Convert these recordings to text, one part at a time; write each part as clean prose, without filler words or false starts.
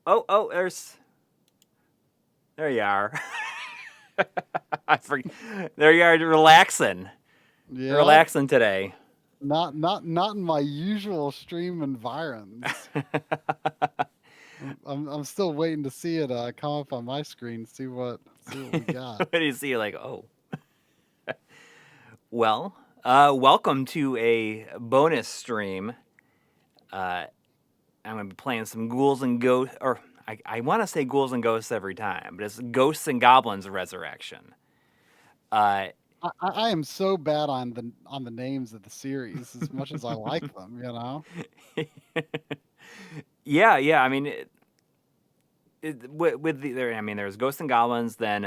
Oh, there you are. I forget. There you are, relaxing, Yep. relaxing today. Not in my usual stream environs. I'm still waiting to see it come up on my screen. See what we got. What do you see? You're like, oh, well, welcome to a bonus stream. I'm gonna be playing some Ghouls and Ghosts, or I want to say Ghouls and Ghosts every time, but it's Ghosts and Goblins Resurrection. Uh, I am so bad on the names of the series as much as I like them. yeah. I mean, with the there, I mean, there's Ghosts and Goblins, then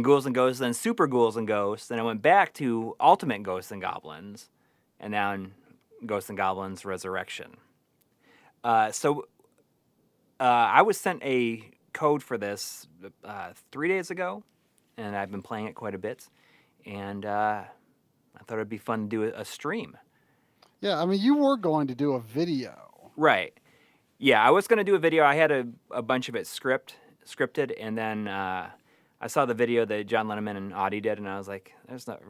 Ghouls and Ghosts, then Super Ghouls and Ghosts, then I went back to Ultimate Ghosts and Goblins, and now in Ghosts and Goblins Resurrection. So I was sent a code for this 3 days ago, and I've been playing it quite a bit, and I thought it'd be fun to do a stream. Yeah. I mean, you were going to do a video. Right. Yeah, I was gonna do a video. I had a bunch of it scripted, and then I saw the video that John Lennon and Audie did, and I was like, "There's not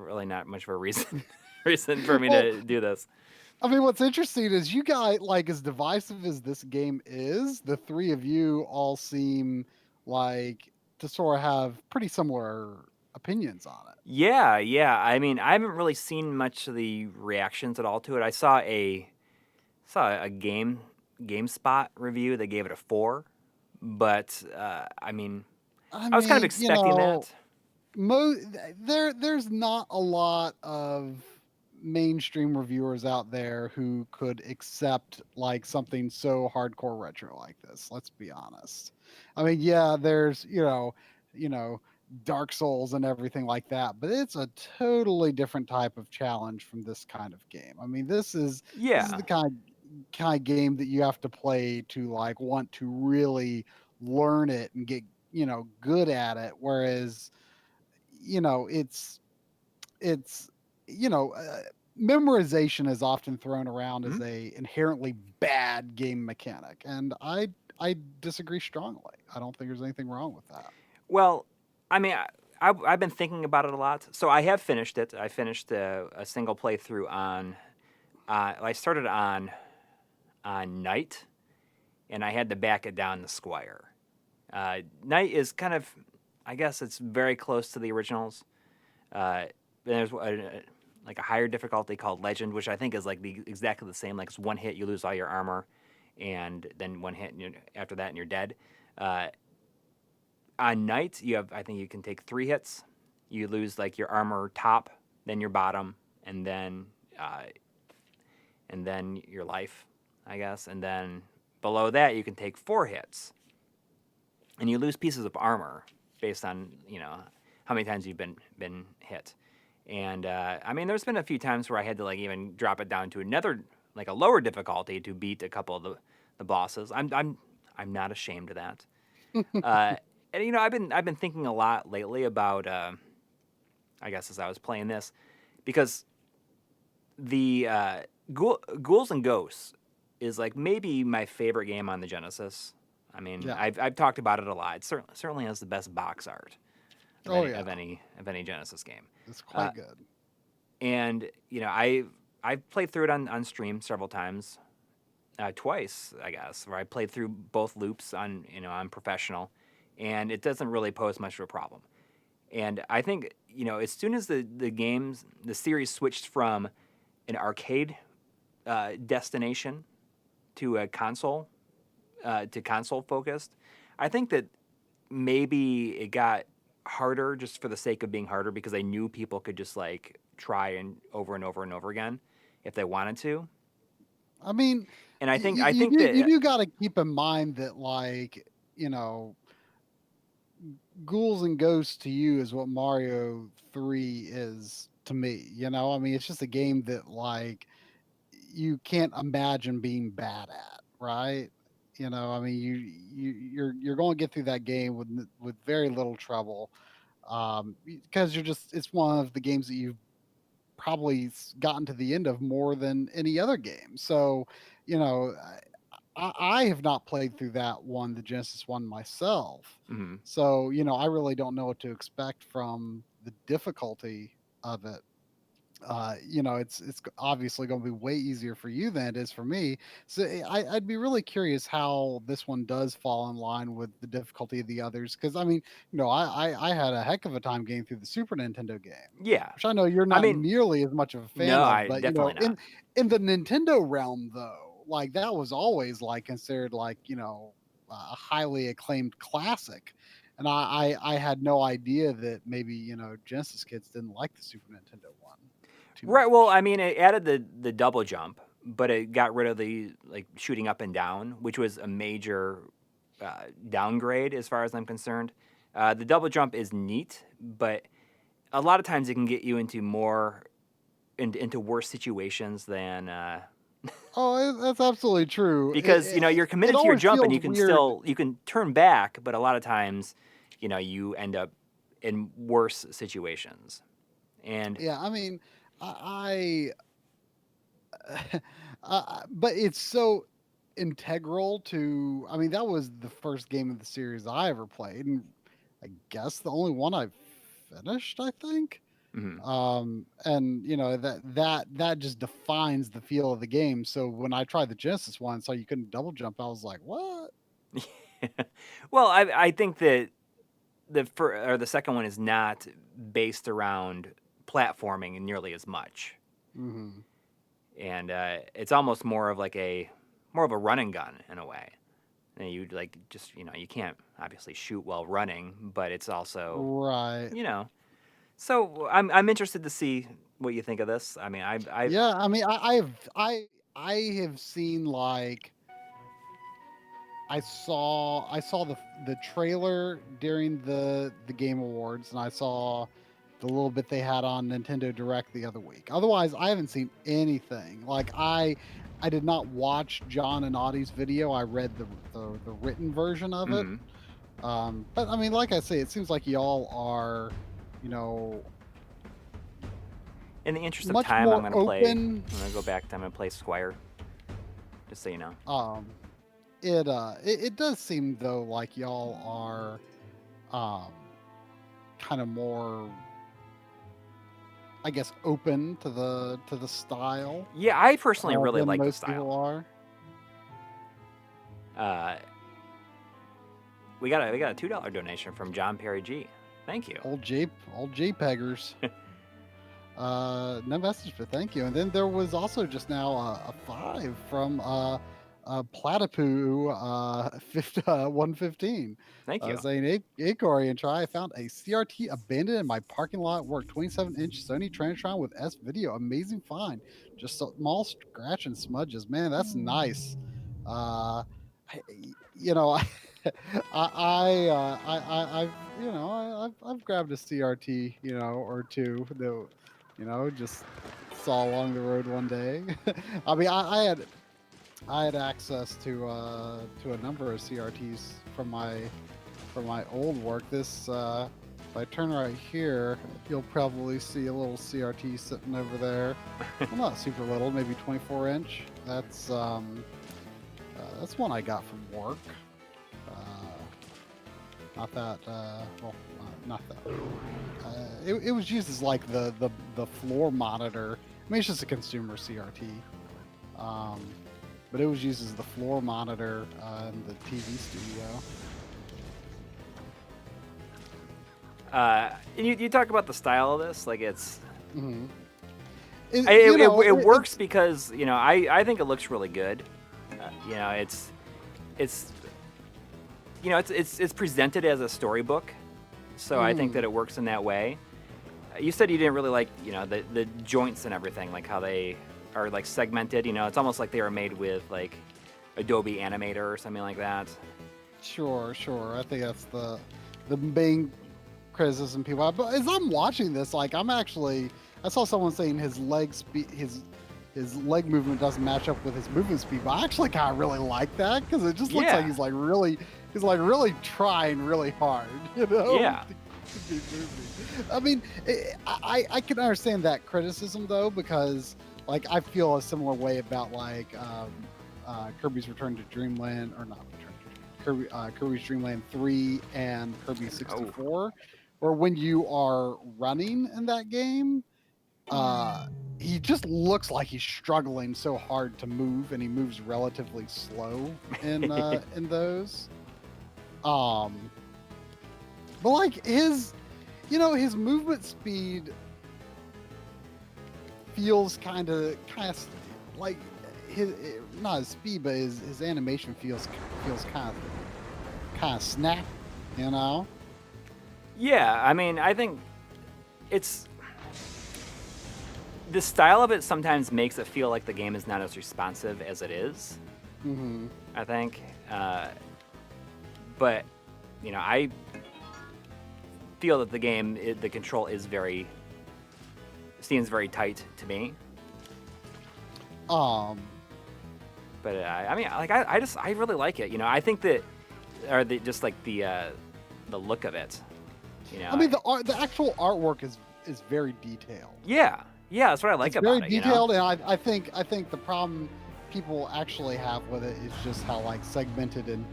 much of a reason for me Well, to do this." I mean, what's interesting is you guys, like, as divisive as this game is, the three of you all seem like to sort of have pretty similar opinions on it. Yeah. I mean, I haven't really seen much of the reactions at all to it. I saw a GameSpot review that gave it a 4, but I mean, I I was kind of mean, expecting that. mo- there's not a lot of mainstream reviewers out there who could accept like something so hardcore retro like this. Let's be honest. I mean, yeah, there's you know, Dark Souls and everything like that, but it's a totally different type of challenge from this kind of game. I mean, this is Yeah. the kind of game that you have to play to like want to really learn it and get good at it. Whereas you know it's you know memorization is often thrown around as Mhm. a inherently bad game mechanic, and I disagree strongly. I don't think there's anything wrong with that. Well, I mean, I've been thinking about it a lot. So I have finished it. I finished a single playthrough on. I started on Knight, and I had to back it down to Squire. Knight is kind of, I guess it's very close to the originals. There's like a higher difficulty called Legend, which I think is like exactly the same. Like it's one hit, you lose all your armor, and then one hit, and after that, and you're dead. Uh, on Knight, I think you can take 3 hits. You lose like your armor top, then your bottom, and then uh, your life, I guess, and then below that you can take 4 hits, and you lose pieces of armor based on how many times you've been hit. And I mean, there's been a few times where I had to like even drop it down to another like a lower difficulty to beat a couple of the bosses. I'm not ashamed of that. Uh, and I've been thinking a lot lately about I guess as I was playing this, because the Ghouls and Ghosts is like maybe my favorite game on the Genesis. I mean, Yeah. I've talked about it a lot. It certainly has the best box art of Oh any yeah, of any Genesis game. it's Uh, quite good. and I've played through it on stream several times, twice I guess, where I played through both loops on professional, and it doesn't really pose much of a problem. And I think as soon as the series switched from an arcade destination to a console focused, I think that maybe it got harder just for the sake of being harder, because I knew people could just like try and over and over and over again if they wanted to. I mean, And I think you that do got to keep in mind that like ghouls and ghosts to you is what Mario 3 is to me. I mean, it's just a game that like you can't imagine being bad at, right? I mean, you're going to get through that game with very little trouble, because it's one of the games that you've probably gotten to the end of more than any other game. So, you know, I have not played through that one, the Genesis one myself. Hmm. So, you know, I really don't know what to expect from the difficulty of it. You know, it's obviously going to be way easier for you than it is for me. So I'd be really curious how this one does fall in line with the difficulty of the others. Because I mean, you know, I had a heck of a time getting through the Super Nintendo game, Yeah. which I know you're I not mean, nearly as much of a fan no, of. I But you know, definitely not. in the Nintendo realm, though, like that was always like considered like you know a highly acclaimed classic. And I had no idea that maybe you know Genesis kids didn't like the Super Nintendo one too Right. Well, much. I mean, it added the double jump, but it got rid of the like shooting up and down, which was a major downgrade as far as I'm concerned. The double jump is neat, but a lot of times it can get you into into worse situations than Oh, that's absolutely true. because you know you're It committed to your always jump and feels you can weird. still you can turn back, but a lot of times, you know, you end up in worse situations. And Yeah, I mean, I, but it's so integral to. I mean, that was the first game of the series I ever played, and I guess the only one I've finished. I think. mhm. And you know that just defines the feel of the game. So when I tried the Genesis one, so you couldn't double jump, I was like, what? Well, I think that the second one is not based around platforming nearly as much, Hmm. and it's almost more of a run and gun in a way. And you like just you know you can't obviously shoot while running, but it's also Right. you know. So I'm interested to see what you think of this. I mean I Yeah, I mean, I have seen like I saw the trailer during the Game Awards, and I saw the little bit they had on Nintendo Direct the other week. Otherwise, I haven't seen anything. Like I did not watch John and Audie's video. I read the written version of it. mhm. But I mean, like I say, it seems like y'all are, you know, In the interest of much time, more open. I'm gonna go back. I'm gonna play Squire, just so you know. Um, it does seem though like y'all are um kind of more, I guess, open to the style Yeah, I personally really than like the most people style. are. Uh, we got a $2 donation from John Perry G. Thank you. Old JPEGers. No message, but thank you. And then there was also just now a 5 from Platypoo 115 Thank you. saying, hey, Corey and Try, I found a CRT abandoned in my parking lot at work, 27-inch Sony Trinitron with S video. Amazing find. Just a small scratch and smudges. Man, that's nice. I, you know, I've you know I've grabbed a CRT or two that just saw along the road one day. I mean I had access to a number of CRTs from my old work. This if I turn right here, you'll probably see a little CRT sitting over there. Well, not super little, maybe 24-inch. That's one I got from work. Not that. Well, not that. It was used as like the floor monitor. I mean, it's just a consumer CRT. But it was used as the floor monitor in the TV studio. And you talk about the style of this, like it's Hmm. it works because you know I think it looks really good. You know it's you know it's presented as a storybook, so I think that it works in that way. You said you didn't really like you know the joints and everything, like how they are like segmented. You know, it's almost like they were made with like Adobe Animator or something like that. Sure. I think that's the main criticism people have. But as I'm watching this, like I saw someone saying his leg speed, his leg movement doesn't match up with his movement speed. But I actually kind of really like that because it just looks like Yeah. he's like really trying really hard, you know. Yeah. To be moving. I mean, I can understand that criticism though because like I feel a similar way about like Kirby's Return to Dreamland, or not Return to Kirby, Kirby's Dream Land 3 and Kirby 64, where when you are running in that game, he just looks like he's struggling so hard to move, and he moves relatively slow in those. But like his movement speed feels kind of like his, not his speed, but his animation feels kind of snap, you know? Yeah, I mean, I think it's the style of it sometimes makes it feel like the game is not as responsive as it is. Mm-hmm. I think, but you know, I feel that the game, the control seems very tight to me. But I mean, like I really like it. You know, I think that, or just like the look of it. You know, I mean, the actual artwork is very detailed. Yeah, that's what I like about it. Very detailed, and I think the problem people actually have with it is just how like segmented and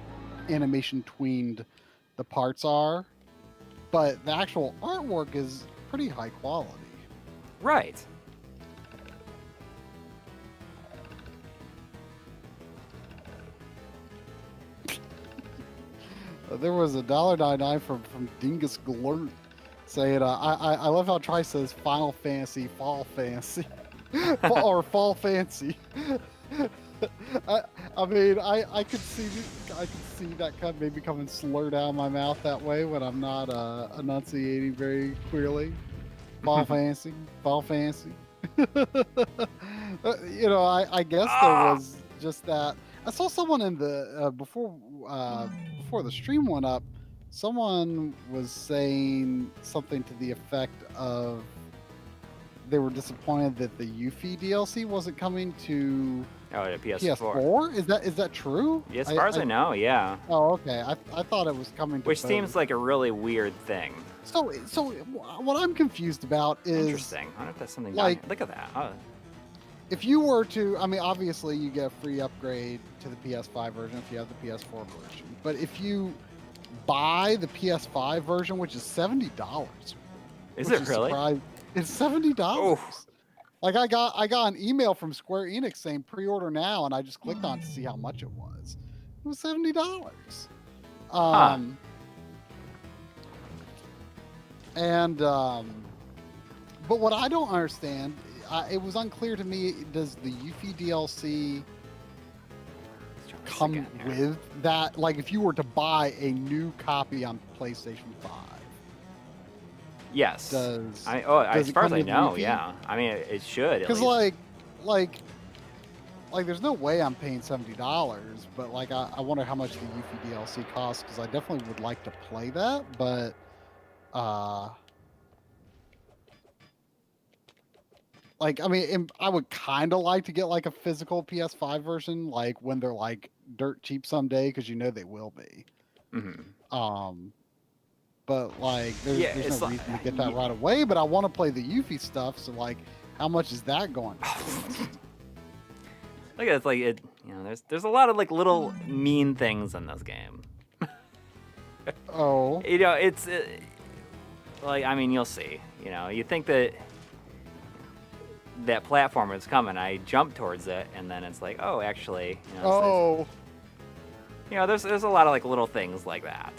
animation tweened the parts are. But the actual artwork is pretty high quality. Right. There was $1.99 from Dingus Glurt saying, I love how Tri says Final Fantasy, Fall Fantasy, or Fall Fancy. I mean, I could see that maybe coming slurred out of my mouth that way when I'm not enunciating very clearly. Fall Fancy, Fall Fancy. You know, I guess there was just that. I saw someone in the before the stream went up. Someone was saying something to the effect of they were disappointed that the Yuffie DLC wasn't coming to the PS4. Is that true? Yeah, as far as I know, yeah. Oh, okay. I thought it was coming to Which both. seems like a really weird thing. So what I'm confused about is interesting. I wonder if that's something. Like, look at that. Oh. If you were to, I mean, obviously you get a free upgrade to the PS5 version if you have the PS4 version. But if you buy the PS5 version, which is $70, is it really? It's $70. Oh. Like I got an email from Square Enix saying pre-order now, and I just clicked on it to see how much it was. It was $70. And but what I don't understand, it was unclear to me, does the Yuffie DLC come with that? Like, if you were to buy a new copy on PlayStation 5? Yes. As far as I know, yeah. I mean, it should. Because like, there's no way I'm paying $70, but like, I wonder how much the Yuffie DLC costs, because I definitely would like to play that, but like, I mean, I would kind of like to get like a physical PS5 version, like when they're like dirt cheap someday, because you know they will be. Mm-hmm. But like, there's no reason to get that right away. But I want to play the Yuffie stuff, so like, how much is that going to cost? Look at it's like it. You know, there's a lot of like little mean things in this game. Oh. You know, it's like, I mean, you'll see. You know, you think that platform is coming. I jump towards it, and then it's like, oh, actually, you know, there's a lot of like little things like that.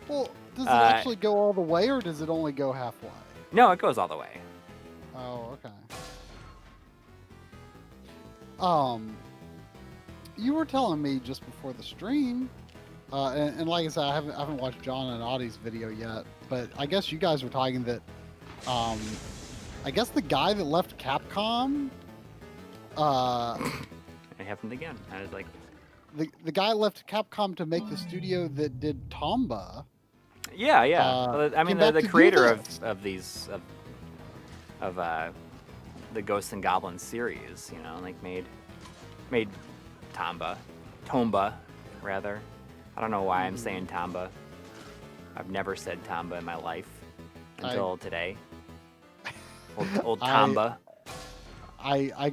Well, does it actually go all the way, or does it only go halfway? No, it goes all the way. Oh, okay. You were telling me just before the stream, and like I said, I haven't watched John and Audie's video yet, but I guess you guys were talking that, I guess the guy that left Capcom, it happened again. I was like, the guy left Capcom to make the studio that did Tomba. Yeah. I mean, the creator of these of the Ghosts and Goblins series, you know, like made Tomba, rather. I don't know why I'm saying Tomba. I've never said Tomba in my life until today. Old Tomba. I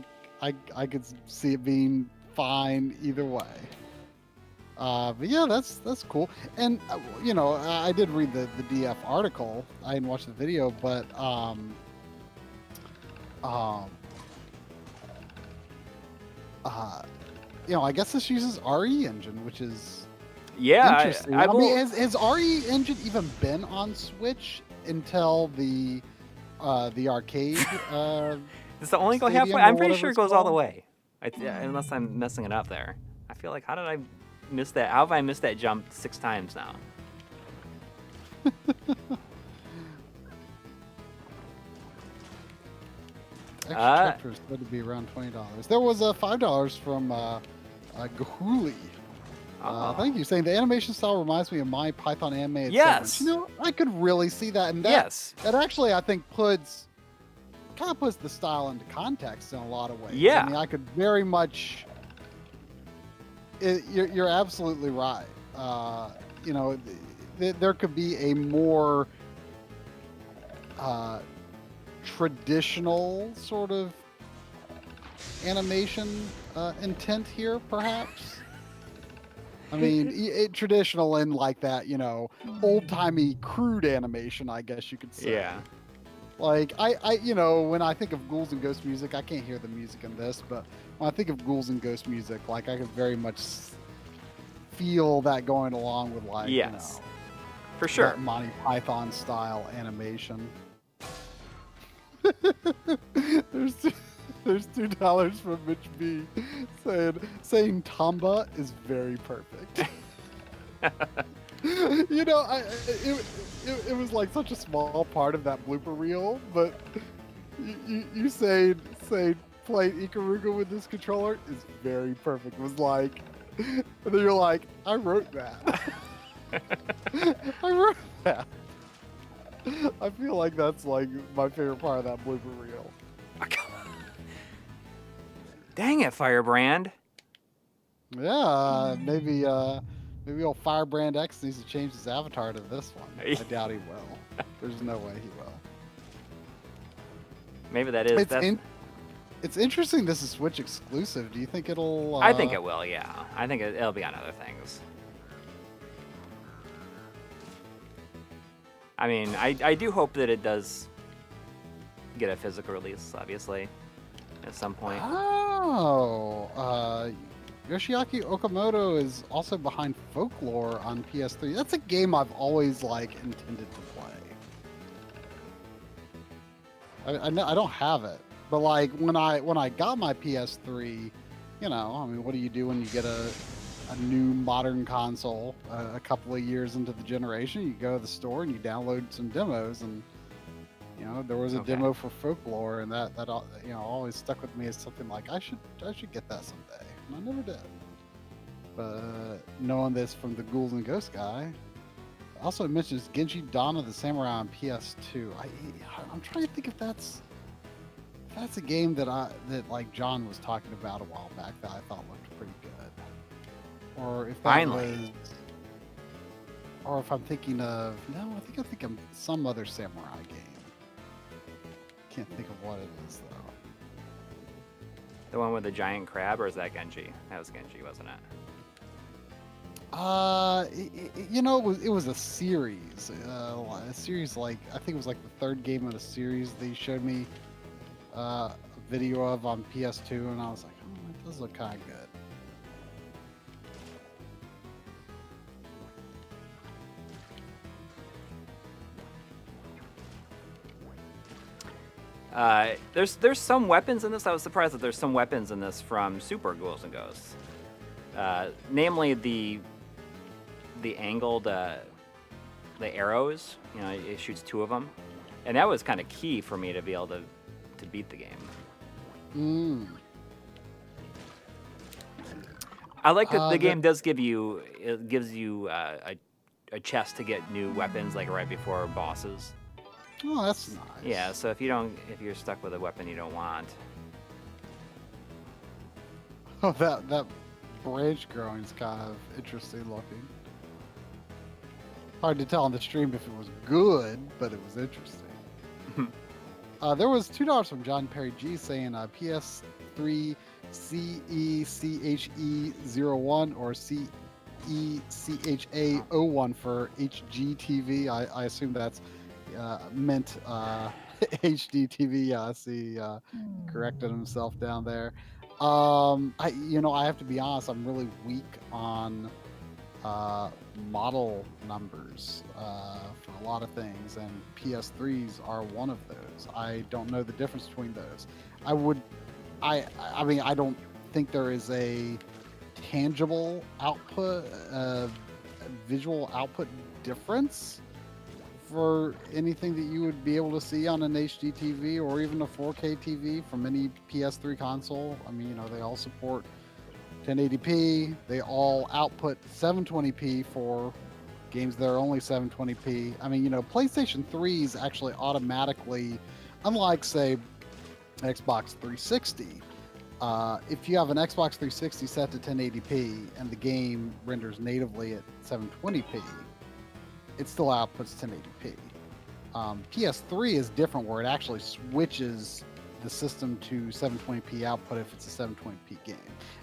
could see it being fine either way. But yeah, that's cool. And you know, I did read the DF article. I didn't watch the video, but you know, I guess this uses RE engine, which is interesting. I mean, has RE engine even been on Switch until the arcade? Does the only go halfway? I'm pretty sure it goes all the way. Unless I'm messing it up there. I feel like, how did I miss that? How have I missed that jump 6 times now? Extra chapters said to be around $20. There was $5 from Gahuli. Thank you. Saying the animation style reminds me of my Python animated segments. You know, I could really see that, and that actually I think kind of puts the style into context in a lot of ways. Yeah. I mean, I could very much. You're absolutely right. You know, there could be a more traditional sort of animation intent here, perhaps. I mean, traditional in like that, you know, old-timey crude animation, I guess you could say. Yeah. Like, I you know, when I think of Ghouls and Ghost music, I can't hear the music in this, but when I think of Ghouls and Ghost music, like, I could very much feel that going along with, like, you know, for sure, Monty Python style animation. There's $2 from Mitch B saying Tamba is very perfect. You know, it was like such a small part of that blooper reel, but you saying play Ikaruga with this controller is very perfect. It was like, and then you're like, I wrote that. I wrote that. I feel like that's like my favorite part of that blooper reel. Dang it, Firebrand. Yeah, maybe old Firebrand X needs to change his avatar to this one. I doubt he will. There's no way he will. Maybe that is. It's interesting this is Switch exclusive. Do you think it'll... I think it will, yeah. I think it'll be on other things. I mean, I do hope that it does get a physical release, obviously, at some point. Oh, Yoshiaki Okamoto is also behind Folklore on PS3. That's a game I've always, like, intended to play. I don't have it, but like when I got my PS3, you know, I mean, what do you do when you get a new modern console a couple of years into the generation? You go to the store and you download some demos, and you know, there was a demo for Folklore, and that you know, always stuck with me as something like I should get that someday, and I never did. But knowing this from the Ghouls and Ghosts guy, also it mentions Genji Dawn of the Samurai on PS2. I'm trying to think if that's a game that like John was talking about a while back that I thought looked pretty good, or if that was, or if I'm thinking of I think of some other samurai game. Can't think of what it is though. The one with the giant crab, or is that Genji? That was Genji, wasn't it? You know, it was a series. A series, like, I think it was like the third game of the series they showed me a video of on PS2, and I was like, oh, it does look kind of good. There's some weapons in this. I was surprised that there's some weapons in this from Super Ghouls and Ghosts. Namely the angled the arrows. You know, it shoots 2 of them, and that was kind of key for me to be able to beat the game. I like that the game does gives you a chest to get new weapons like right before bosses. Oh, that's nice. Yeah, so if you're stuck with a weapon you don't want. Oh, that branch growing is kind of interesting looking. Hard to tell on the stream if it was good, but it was interesting. There was $2 from John Perry G saying PS3 CECHE01 or CECHA01 for HGTV. I assume that's meant HDTV. Yeah, I see. He corrected himself down there. I have to be honest. I'm really weak on model numbers for a lot of things, and PS3s are one of those. I don't know the difference between those. I mean, I don't think there is a tangible output, visual output difference for anything that you would be able to see on an HD TV or even a 4K TV from any PS3 console. I mean, they all support 1080p. They all output 720p for games that are only 720p. I mean, PlayStation 3s actually automatically, unlike, say, Xbox 360, if you have an Xbox 360 set to 1080p and the game renders natively at 720p, it still outputs 1080p. PS3 is different, where it actually switches the system to 720p output if it's a 720p game,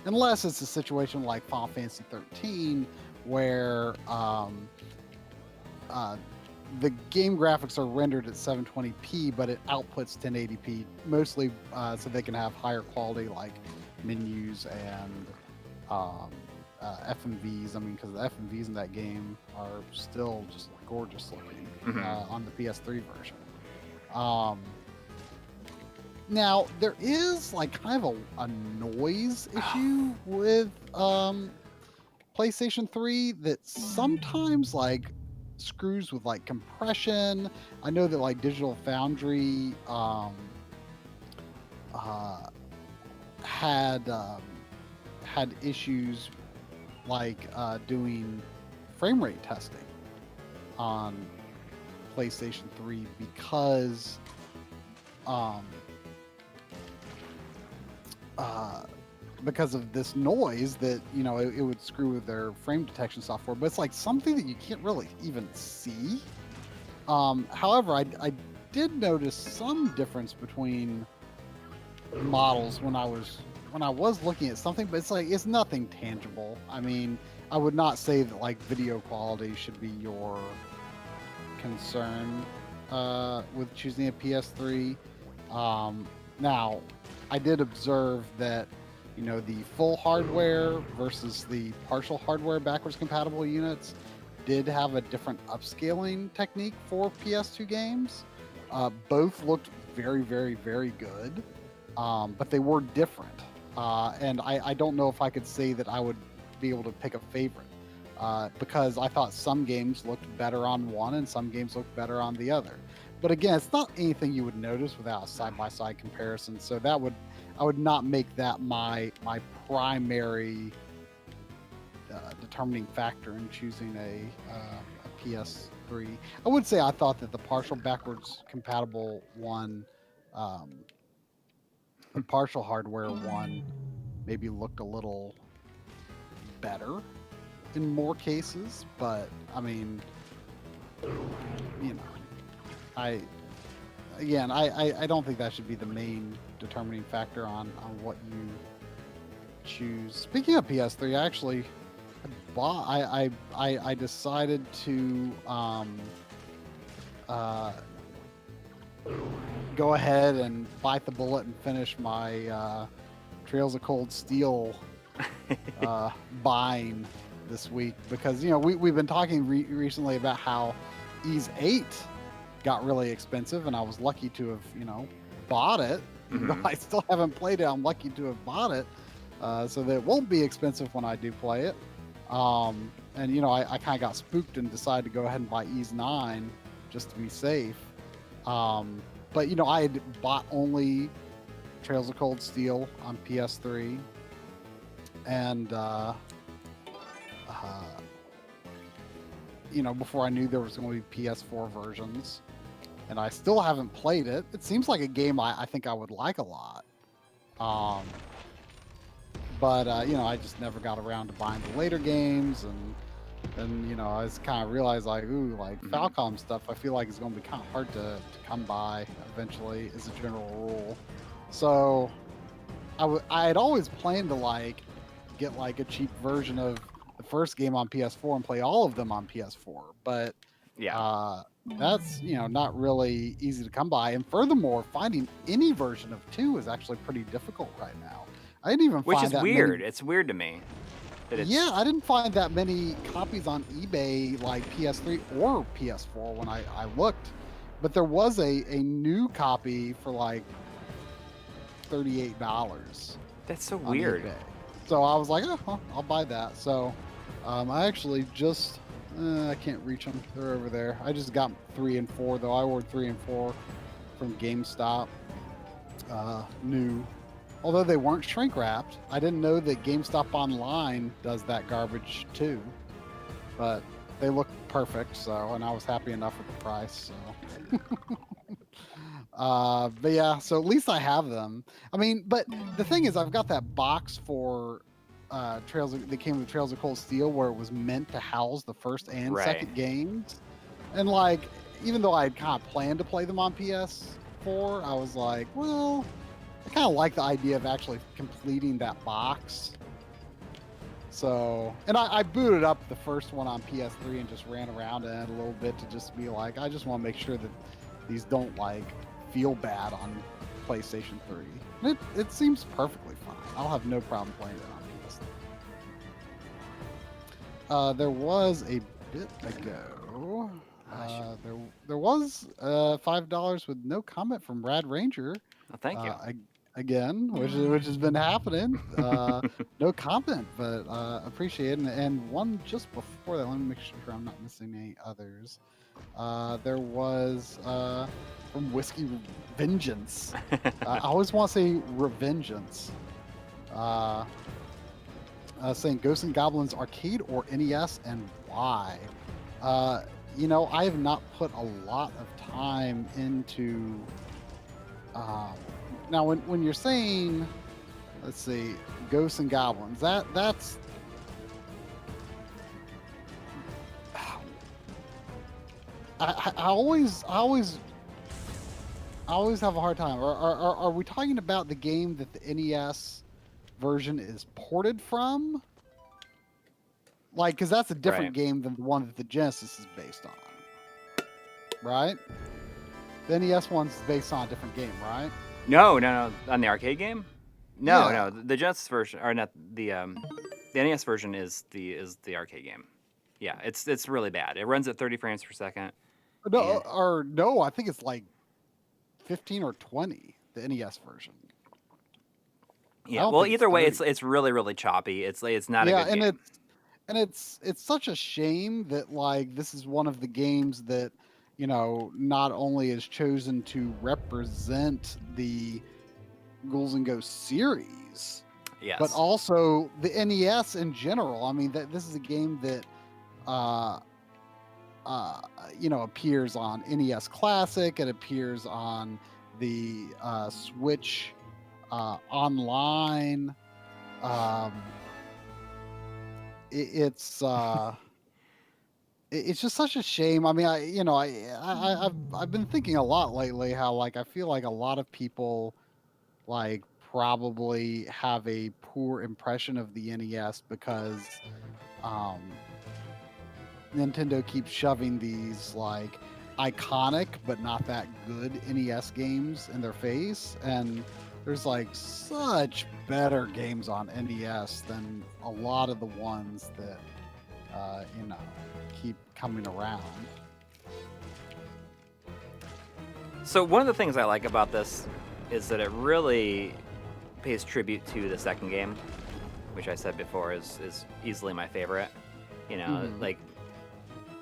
unless it's a situation like Final Fantasy 13, where the game graphics are rendered at 720p, but it outputs 1080p, mostly so they can have higher quality, like menus and FMVs. I mean, because the FMVs in that game are still just gorgeous looking on the PS3 version. Now, there is like kind of a noise issue with PlayStation 3 that sometimes like screws with like compression. I know that like Digital Foundry had issues like doing frame rate testing on PlayStation 3 because of this noise that it would screw with their frame detection software. But it's like something that you can't really even see. However, I did notice some difference between models when I was looking at something, but it's nothing tangible. I mean, I would not say that like video quality should be your concern with choosing a PS3. Now, I did observe that the full hardware versus the partial hardware backwards compatible units did have a different upscaling technique for PS2 games. Both looked very, very, very good, but they were different. And I don't know if I could say that I would be able to pick a favorite, because I thought some games looked better on one and some games looked better on the other. But again, it's not anything you would notice without a side-by-side comparison. So I would not make that my primary determining factor in choosing a PS3. I would say I thought that the partial backwards compatible one, the partial hardware one, maybe looked a little better in more cases. But I mean, I don't think that should be the main determining factor on what you choose. Speaking of PS3, I decided to go ahead and bite the bullet and finish my Trails of Cold Steel buying this week, because we've been talking recently about how Ys 8 got really expensive, and I was lucky to have bought it. I still haven't played it. I'm lucky to have bought it, so that it won't be expensive when I do play it. And I kind of got spooked and decided to go ahead and buy Ys 9 just to be safe. But I had bought only Trails of Cold Steel on PS3, and before I knew there was going to be PS4 versions, and I still haven't played it. It seems like a game I think I would like a lot. But I just never got around to buying the later games, and then I just kind of realized like Falcom stuff, I feel like it's going to be kind of hard to come by eventually, as a general rule. So I had always planned to like get like a cheap version of the first game on PS4 and play all of them on PS4, but Yeah. uh, that's not really easy to come by. And furthermore, finding any version of 2 is actually pretty difficult right now. I didn't even Which find is that weird. many. It's weird to me that it's. Yeah, I didn't find that many copies on eBay like PS3 or PS4 when I looked, but there was a new copy for like $38 That's so on weird. eBay. So I was like, oh, well, I'll buy that. So I actually just I can't reach them. They're over there. I just got 3 and 4 though. I ordered 3 and 4 from GameStop. New. Although they weren't shrink wrapped, I didn't know that GameStop Online does that garbage too. But they look perfect, so, and I was happy enough with the price. So, but yeah, so at least I have them. I mean, but the thing is, I've got that box for They came with Trails of Cold Steel, where it was meant to house the first and Right. second games, and like, even though I had kind of planned to play them on PS4, I was like, well, I kind of like the idea of actually completing that box. So, and I booted up the first one on PS3 and just ran around in it a little bit to just be like, I just want to make sure that these don't like feel bad on PlayStation 3. It seems perfectly fine. I'll have no problem playing it on PS3. There was a bit ago. There was $5 with no comment from Rad Ranger. Oh, thank you. Again, which has been happening. No comment, but appreciate it. And one just before that, let me make sure I'm not missing any others. There was from Whiskey Vengeance. I always want to say Revengeance. Saying Ghosts and Goblins arcade or NES and why. I have not put a lot of time into. Now, when you're saying, let's see, Ghosts and Goblins, that's I always have a hard time. Are we talking about the game that the NES version is ported from? Like, because that's a different game than the one that the Genesis is based on, right? The NES one's based on a different game, right? No. On the arcade game? No, Yeah. no. The Genesis version, or not the NES version is the arcade game. Yeah, it's really bad. It runs at 30 frames per second. No, no, I think it's like 15 or 20. The NES version. Yeah. Well, either way, it's really really choppy. It's not a good game. And it's such a shame that like this is one of the games that not only is chosen to represent the Ghouls and Ghosts series, yes, but also the NES in general. I mean, this is a game that, appears on NES Classic. It appears on the Switch online. It's just such a shame. I mean, I've been thinking a lot lately how like I feel like a lot of people like probably have a poor impression of the NES because Nintendo keeps shoving these like iconic but not that good NES games in their face, and there's like such better games on NES than a lot of the ones that keep coming around. So one of the things I like about this is that it really pays tribute to the second game, which I said before is easily my favorite. Like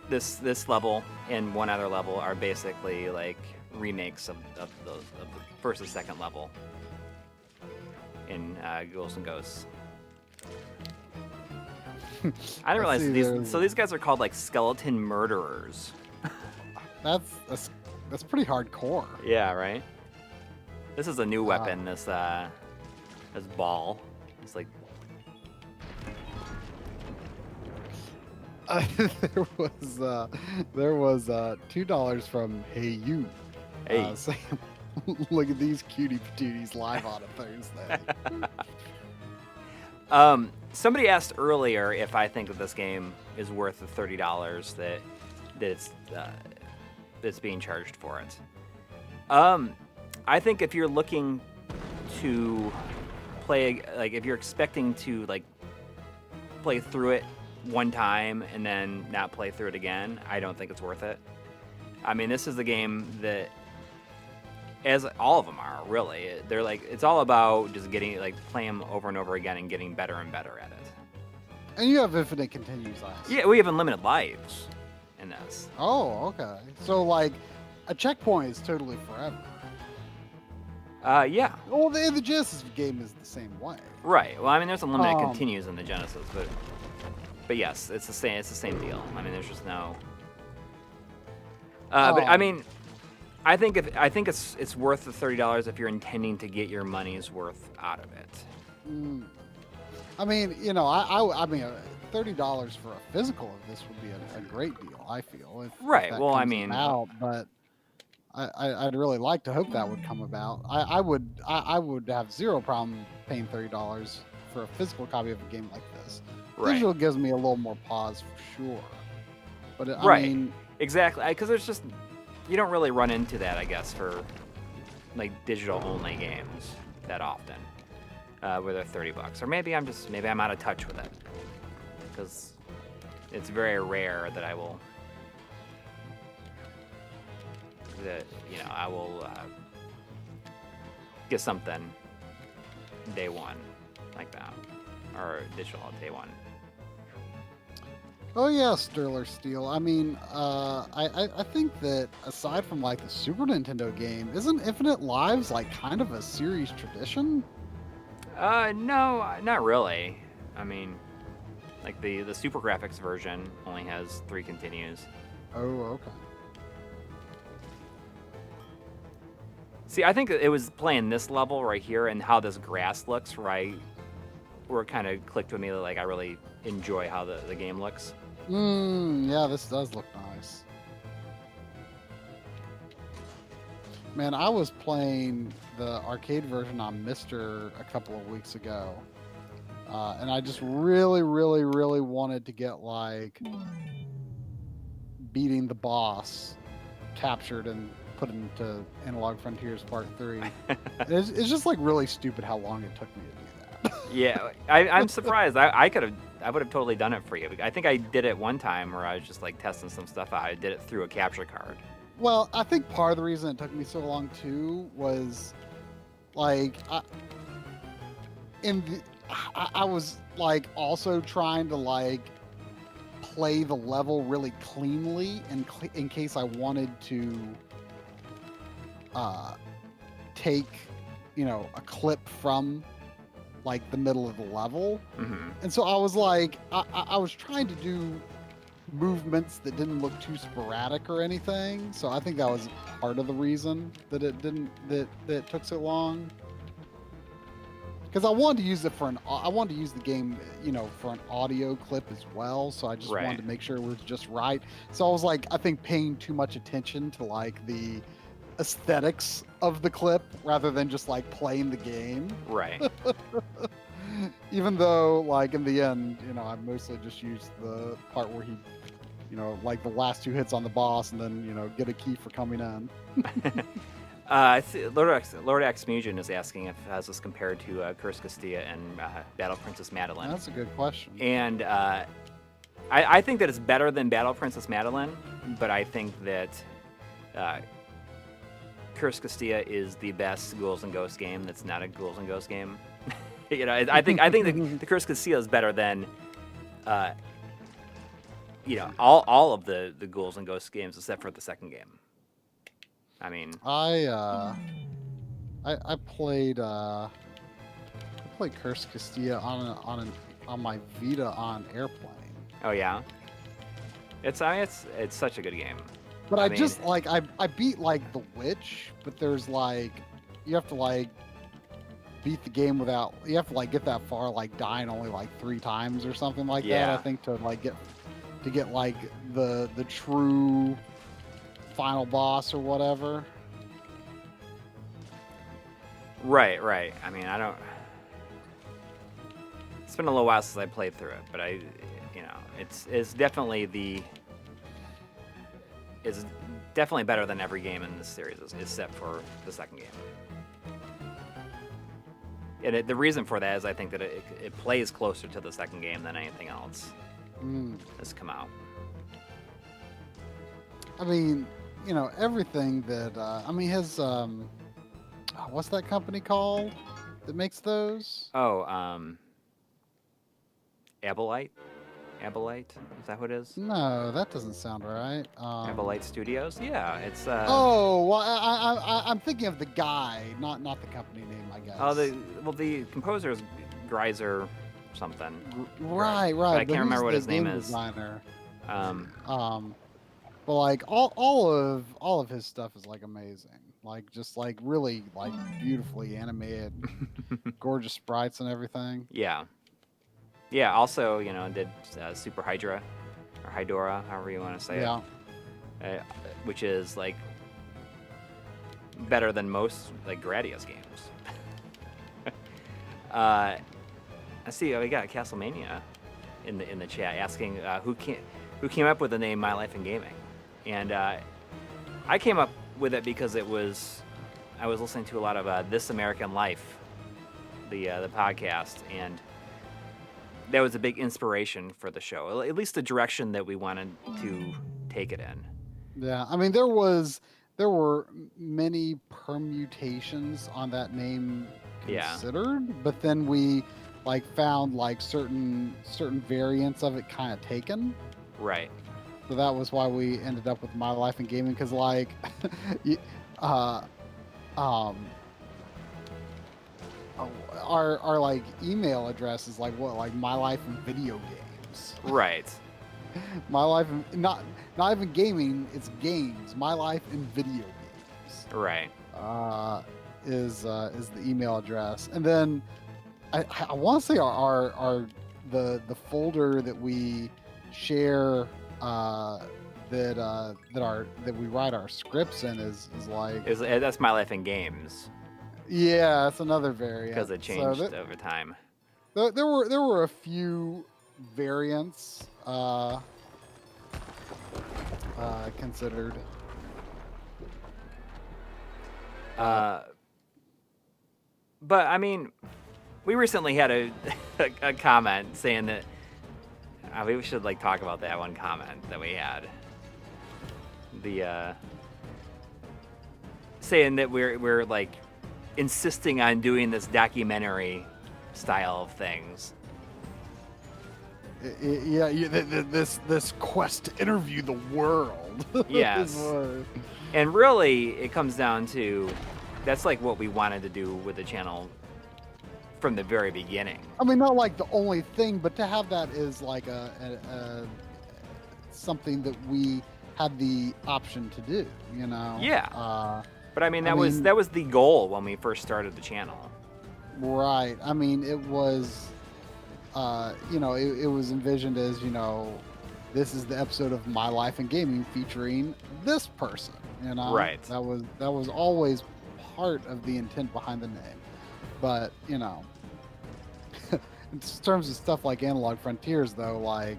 this level and one other level are basically like remakes of the first and second level in Ghouls and Ghosts. I didn't realize these guys are called like skeleton murderers. That's pretty hardcore. Yeah, right. This is a new weapon. This ball. It's like there was $2 from Hey You. Hey. Look at these cutie patooties live on a Thursday. Somebody asked earlier if I think that this game is worth the $30 that it's being charged for it. I think if you're looking to play, like if you're expecting to like play through it one time and then not play through it again, I don't think it's worth it. I mean, this is the game that, as all of them are, really, they're like, it's all about just getting, like, playing them over and over again and getting better and better at it. And you have infinite continues lives. Yeah, we have unlimited lives in this. Oh, okay. So, like, a checkpoint is totally forever. Yeah. Well, the Genesis game is the same way. Right. Well, I mean, there's unlimited continues in the Genesis, but yes, it's the same. It's the same deal. I mean, there's just no. But I mean, I think it's worth the $30 if you're intending to get your money's worth out of it. I mean, you know, I mean, $30 for a physical of this would be a great deal. I feel. If that Well, I comes mean, about, but I'd really like to hope that would come about. I would have zero problem paying $30 for a physical copy of a game like this. Right. Digital gives me a little more pause for sure. But right. I mean, exactly, because there's just, you don't really run into that, I guess, for like digital only games that often, where they're $30. Or maybe I'm out of touch with it, because it's very rare that I will get something day one like that, or digital day one. oh yeah, Sterler Steel. I mean, I think that aside from like the Super Nintendo game, isn't Infinite Lives like kind of a series tradition? No, not really. I mean, like the Super Graphics version only has 3 continues. Oh, okay. See, I think it was playing this level right here and how this grass looks, right, where it kind of clicked with me that like I really enjoy how the game looks. Yeah, this does look nice. Man, I was playing the arcade version on Mister a couple of weeks ago, and I just really, really, really wanted to get like beating the boss captured and put into Analog Frontiers Part 3. It's just like really stupid how long it took me to do that. Yeah, I'm surprised. I would have totally done it for you. I think I did it one time where I was just like testing some stuff out. I did it through a capture card. Well, I think part of the reason it took me so long too was like I was like also trying to like play the level really cleanly in case I wanted to take, you know, a clip from like the middle of the level. Mm-hmm. And so I was like, I was trying to do movements that didn't look too sporadic or anything. So I think that was part of the reason that it took so long. Because I wanted to use it I wanted to use the game, you know, for an audio clip as well. So I just wanted to make sure it was just right. So I was like, I think paying too much attention to like the aesthetics of the clip rather than just like playing the game. Right. Even though, like, in the end, you know, I mostly just used the part where he, you know, like the last 2 hits on the boss and then, you know, get a key for coming in. Lord X Musion is asking if how's this compared to Curse Castilla and Battle Princess Madeline. That's a good question. And I think that it's better than Battle Princess Madeline, but I think that Curse Castilla is the best Ghouls and Ghosts game that's not a Ghouls and Ghosts game. You know, I think the Curse Castilla is better than, you know, all of the Ghouls and Ghosts games except for the second game. I mean, I played Curse Castilla on my Vita on Airplane. Oh yeah, it's such a good game. But I just like I beat like the Witch, but there's like you have to like beat the game without you have to like get that far like dying only like 3 times or something like that. I think to like get like the true final boss or whatever. Right, right. I mean, I don't. It's been a little while since I played through it, but it's definitely it's definitely better than every game in this series, except for the second game. And the reason for that is I think that it plays closer to the second game than anything else that's come out. I mean, everything that his what's that company called that makes those? Oh, Abolite? Abolite? Is that what it is? No, that doesn't sound right. Abolite Studios? Yeah, it's Oh, well, I'm thinking of the guy, not the company name, I guess. oh the composer is Greiser something. Right. But I but can't remember who's what the his name game is. Designer? Um, But like all of his stuff is like amazing. Like just like really like beautifully animated, gorgeous sprites and everything. yeah. Yeah, also, did Super Hydra, or Hydora, however you want to say Yeah. it, which is, like, better than most, like, Gradius games. I see, we got Castlemania in the chat asking who came up with the name My Life in Gaming. And I came up with it because I was listening to a lot of This American Life, the podcast, and that was a big inspiration for the show, at least the direction that we wanted to take it in. Yeah. I mean there were many permutations on that name Yeah. considered, but then we like found like certain variants of it kind of taken. Right. So that was why we ended up with My Life in Gaming, because like, our like email address is like what, like My Life in Video Games. Right. My Life in not even gaming, it's games. My Life in Video Games. Right. Is the email address, and then I want to say our the folder that we share that we write our scripts in is like That's My Life in Games, yeah, it's another variant because it changed over time. There were a few variants considered. But I mean, we recently had a comment saying that we should like talk about that one comment that we had. The saying that we're like insisting on doing this documentary style of things. Yeah, this quest to interview the world. Yes. And really, it comes down to that's like what we wanted to do with the channel from the very beginning. I mean, not like the only thing, but to have that is like a something that we had the option to do, Yeah. But I mean, that was the goal when we first started the channel. Right. I mean, it was, it was envisioned as, this is the episode of My Life in Gaming featuring this person, Right. That was always part of the intent behind the name. But, in terms of stuff like Analog Frontiers, though, like,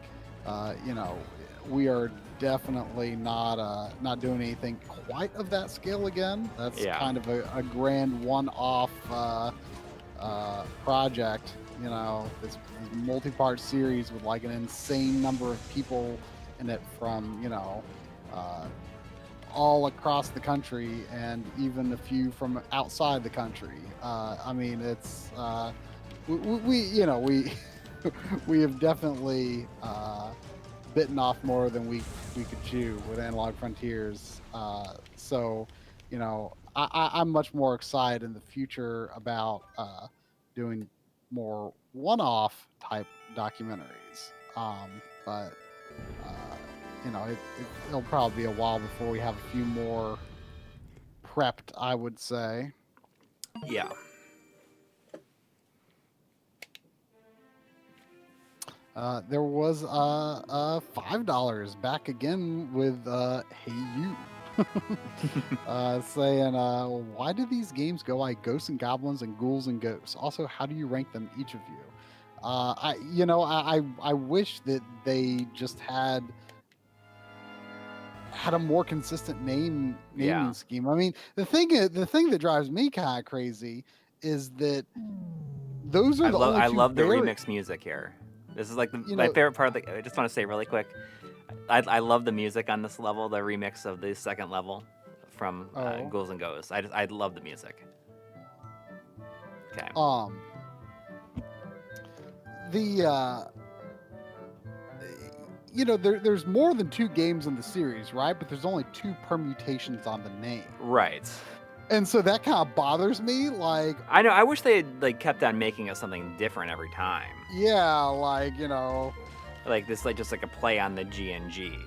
we are definitely not doing anything quite of that scale again. That's kind of a grand one-off project, this multi-part series with like an insane number of people in it from, all across the country and even a few from outside the country. I mean, it's we have definitely bitten off more than we could chew with Analog Frontiers. So, I'm much more excited in the future about doing more one-off type documentaries. But it'll probably be a while before we have a few more prepped, I would say. Yeah. There was $5 back again with Hey You. Saying, why do these games go like Ghosts and Goblins and Ghouls and Ghosts? Also, how do you rank them, each of you? I wish that they just had a more consistent naming Yeah. scheme. I mean, the thing that drives me kind of crazy is that those are the only I two love the very, remix music here. This is like you my know, favorite part. I just want to say really quick, I love the music on this level, the remix of the second level from oh, Ghouls and Ghosts. I love the music. Okay. the there's more than 2 games in the series, right? But there's only 2 permutations on the name. Right. And so that kind of bothers me. Like, I know. I wish they had like kept on making us something different every time. yeah, like, Like this, like just like a play on the G and G.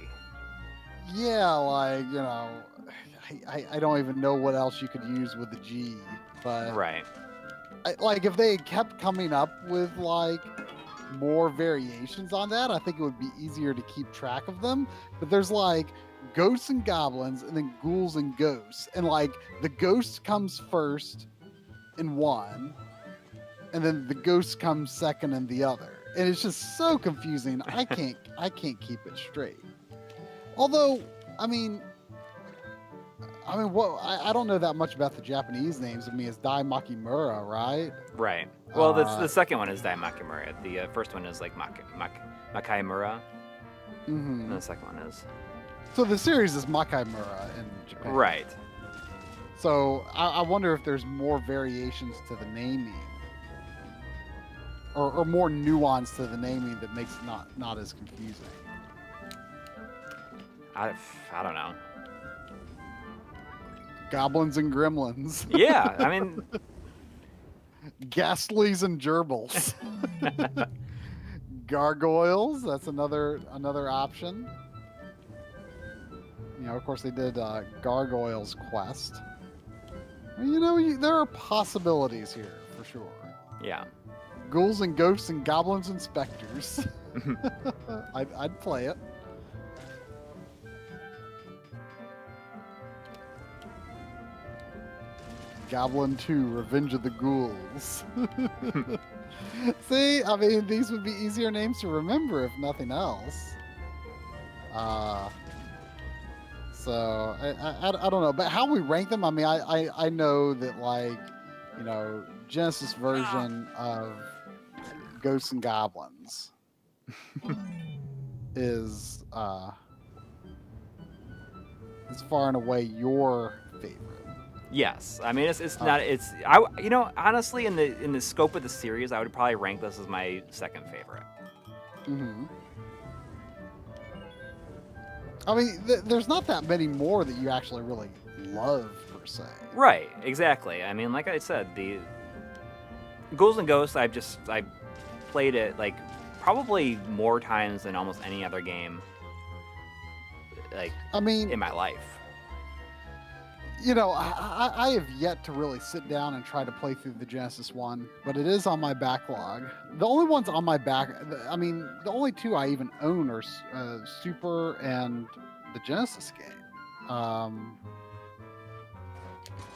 yeah, like, I don't even know what else you could use with the G. But, Right. like, if they kept coming up with, like, more variations on that, I think it would be easier to keep track of them. But there's, like, Ghosts and Goblins and then Ghouls and Ghosts. And, like, the Ghost comes first in one, and then the Ghost comes second in the other. And it's just so confusing. I can't keep it straight. Although, I mean, what I don't know that much about the Japanese names. I mean, it's Dai Makimura, right? Right. Well, the second one is Dai Makimura. The first one is like Makaimura. Mm-hmm. And the second one is. So the series is Makaimura in Japan. Right. So I wonder if there's more variations to the naming, or more nuance to the naming that makes it not as confusing. I don't know. Goblins and Gremlins. Yeah, I mean, Ghastlies and Gerbils. Gargoyles, that's another option. Of course they did Gargoyles Quest. There are possibilities here for sure. yeah. Ghouls and Ghosts and Goblins and Specters. I'd play it. Goblin 2, Revenge of the Ghouls. See, I mean, these would be easier names to remember if nothing else. So I don't know, but how we rank them? I mean, I know that, like, Genesis version of Ghosts and Goblins is far and away your favorite. Yes, I mean it's not honestly in the scope of the series, I would probably rank this as my second favorite. Mm-hmm. I mean, there's not that many more that you actually really love per se. Right, exactly. I mean, like I said, the Ghouls and Ghosts, I played it like probably more times than almost any other game. Like, I mean, in my life. I have yet to really sit down and try to play through the Genesis one, but it is on my backlog. The only ones on my the only 2 I even own are Super and the Genesis game.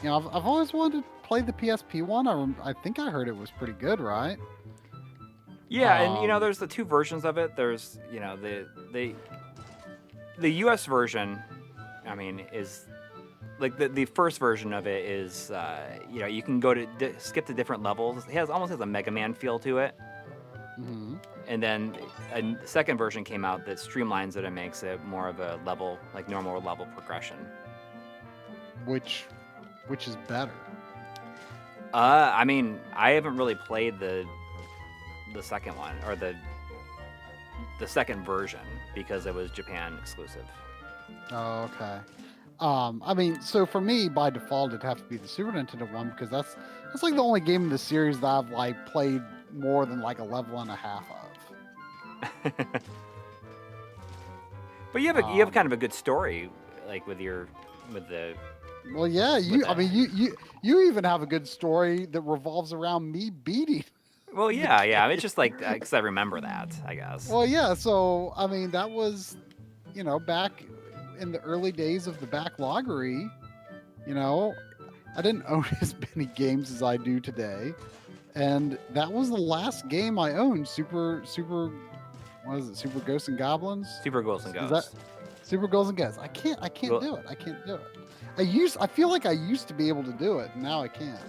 I've always wanted to play the PSP one. I think I heard it was pretty good, right? Yeah, and there's the 2 versions of it. There's the US version, I mean, is like the first version of it is you can go to skip to different levels. It almost has a Mega Man feel to it. Mm-hmm. And then a second version came out that streamlines it and makes it more of a level, like normal level progression. Which is better? I mean, I haven't really played the second one, or the second version, because it was Japan exclusive. Oh, okay. I mean, so for me, by default, it'd have to be the Super Nintendo one, because that's like the only game in the series that I've like played more than like a level and a half of. But you have kind of a good story, like with the. Well, yeah, you even have a good story that revolves around me beating. Well, yeah. I mean, it's just like because I remember that, I guess. Well, yeah. So I mean, that was, back in the early days of the backloggery, you know, I didn't own as many games as I do today, and that was the last game I owned. What is it? Super Ghosts and Goblins. Super Ghosts and Is that Ghosts. Super Ghosts and Ghosts? I can't Well- do it. I can't do it. I feel like I used to be able to do it, and now I can't.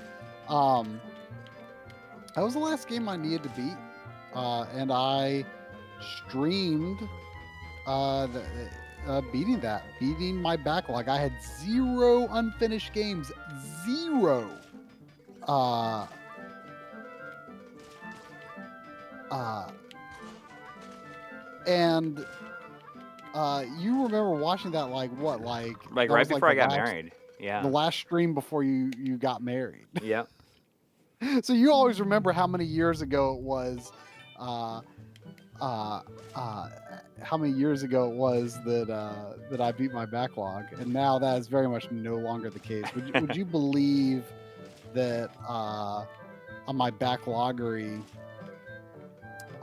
That was the last game I needed to beat, and I streamed beating my backlog. I had 0 unfinished games, 0. And you remember watching that like what, like Like that right was, before I the got last- married. Yeah. the last stream before you got married. Yep. So you always remember how many years ago it was, how many years ago it was that I beat my backlog, and now that is very much no longer the case. Would you believe that on my backloggery,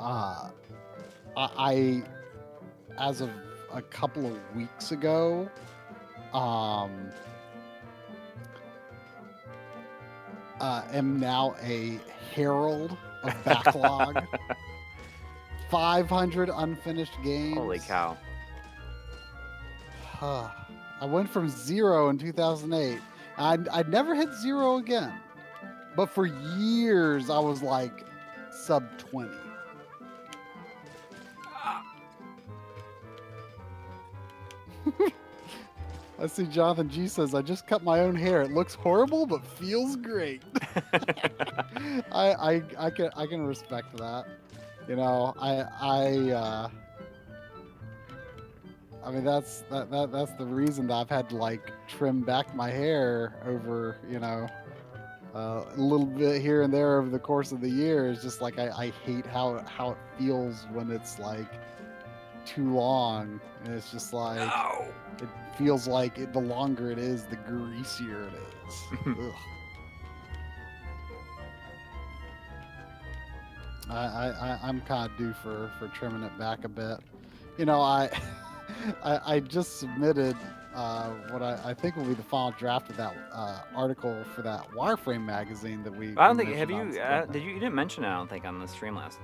I as of a couple of weeks ago, am now a herald of backlog. 500 unfinished games. Holy cow. I went from 0 in 2008. I'd never hit 0 again. But for years, I was like sub 20. I see Jonathan G says, I just cut my own hair. It looks horrible, but feels great. I can respect that. You know, I mean that's the reason that I've had to like trim back my hair over, you know, a little bit here and there over the course of the year. Is just like I hate how it feels when it's like too long, and it's just like No. it feels like the longer it is, the greasier it is. Ugh. I'm kind of due for trimming it back a bit. You know, I just submitted what I think will be the final draft of that article for that Wireframe magazine that we. I don't think mentioned have you on Sunday. did you didn't mention it, I don't think, on the stream last.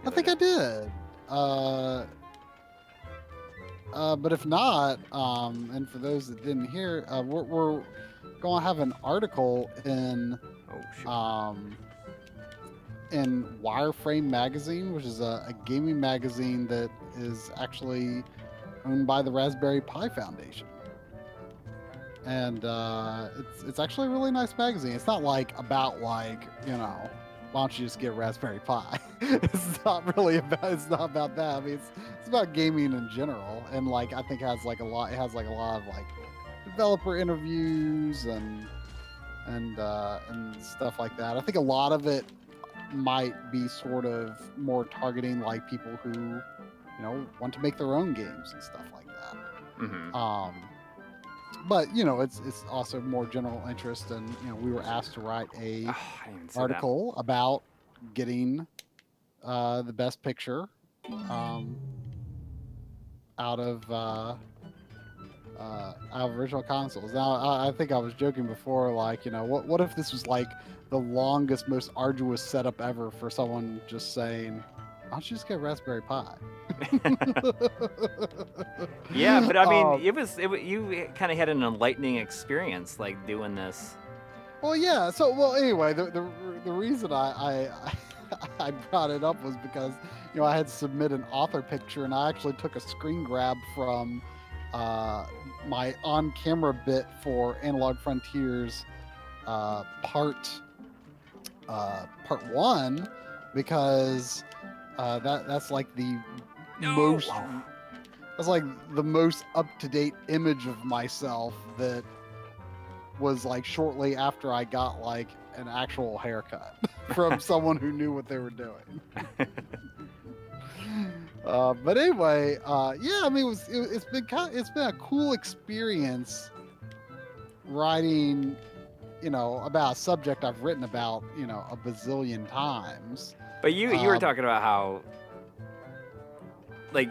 I think I did. But if not, and for those that didn't hear, we're going to have an article in Oh shoot. in Wireframe magazine, which is a gaming magazine that is actually owned by the Raspberry Pi Foundation. And it's actually a really nice magazine. It's not like about like, you know, why don't you just get Raspberry Pi? It's not about that. I mean, it's about gaming in general, and like I think it has like a lot of like developer interviews and stuff like that. I think a lot of it might be sort of more targeting like people who, you know, want to make their own games and stuff like that. Mm-hmm. But you know, it's also more general interest, and you know, we were asked to write a I didn't even see that. article about getting the best picture out of original consoles. Now, I think I was joking before, like, you know, what if this was like the longest, most arduous setup ever for someone just saying, "Why don't you just get Raspberry Pi?" Yeah, but I mean, you kind of had an enlightening experience, like doing this. Well, yeah. So, well, anyway, the reason I I brought it up was because, you know, I had to submit an author picture, and I actually took a screen grab from my on-camera bit for Analog Frontiers part 1, because that's like the most that's like the most up-to-date image of myself that was like shortly after I got like an actual haircut from someone who knew what they were doing. But anyway, yeah, I mean, it's been a cool experience writing, you know, about a subject I've written about, you know, a bazillion times. But you were talking about how, like,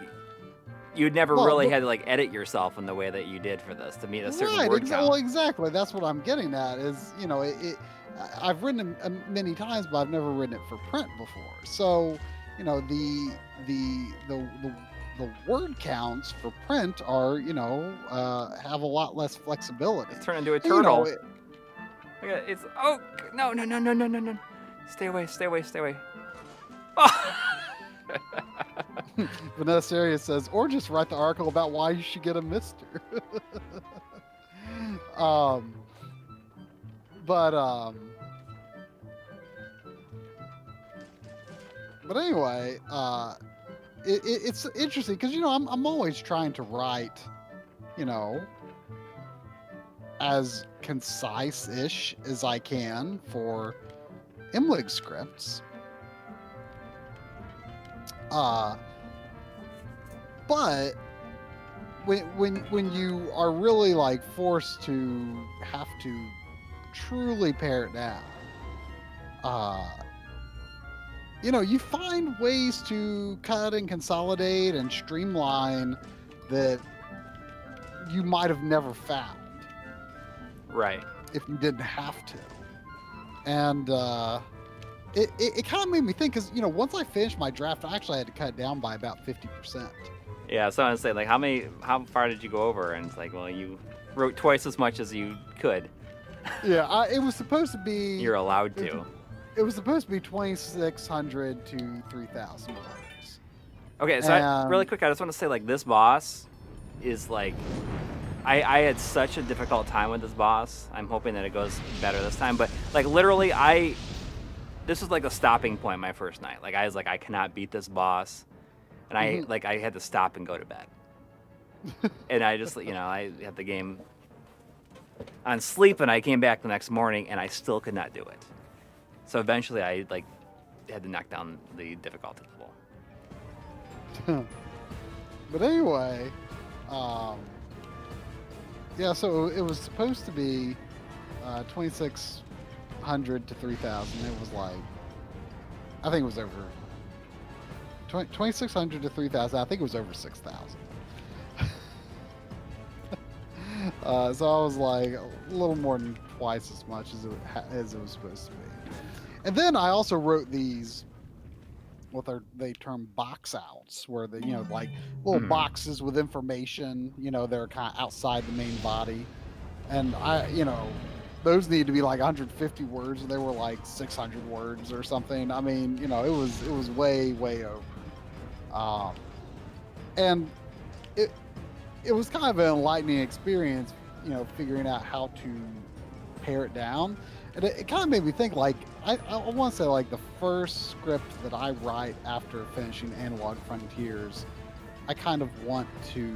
You'd never Well, really but- had to like edit yourself in the way that you did for this to meet a certain Right, word count. well, exactly. That's what I'm getting at. Is I've written it many times, but I've never written it for print before. So, the word counts for print are have a lot less flexibility. Turn into a And, turtle. Look at it's no. Stay away. Oh. Vanessa Arias says, or just write the article about why you should get a Mister. But anyway, it's interesting because I'm always trying to write, as concise-ish as I can for MLiG scripts. But when you are really like forced to have to truly pare it down, you find ways to cut and consolidate and streamline that you might have never found. Right. If you didn't have to. And it kind of made me think, because once I finished my draft, I actually had to cut it down by about 50%. Yeah, so I was saying, like, how far did you go over? And it's like, well, you wrote twice as much as you could. Yeah, it was supposed to be. You're allowed to. It was supposed to be 2,600 to 3,000 words. Okay, so really quick, I just want to say, like, this boss is like, I had such a difficult time with this boss. I'm hoping that it goes better this time. But like, literally, this was like a stopping point my first night. Like, I was like, I cannot beat this boss. And I had to stop and go to bed. And I just, I had the game on sleep, and I came back the next morning, and I still could not do it. So eventually, I had to knock down the difficulty level. But anyway, yeah. So it was supposed to be 2,600 to 3,000. It was like, I think it was over 2,600 to 3,000. I think it was over 6,000. So I was like a little more than twice as much as it was supposed to be. And then I also wrote these, what they term box outs, where the like little boxes with information. They're kind of outside the main body, and those need to be like 150 words. They were like 600 words or something. I mean, it was way over. And it was kind of an enlightening experience, figuring out how to pare it down. And it kind of made me think, like, I want to say, like, the first script that I write after finishing Analog Frontiers, I kind of want to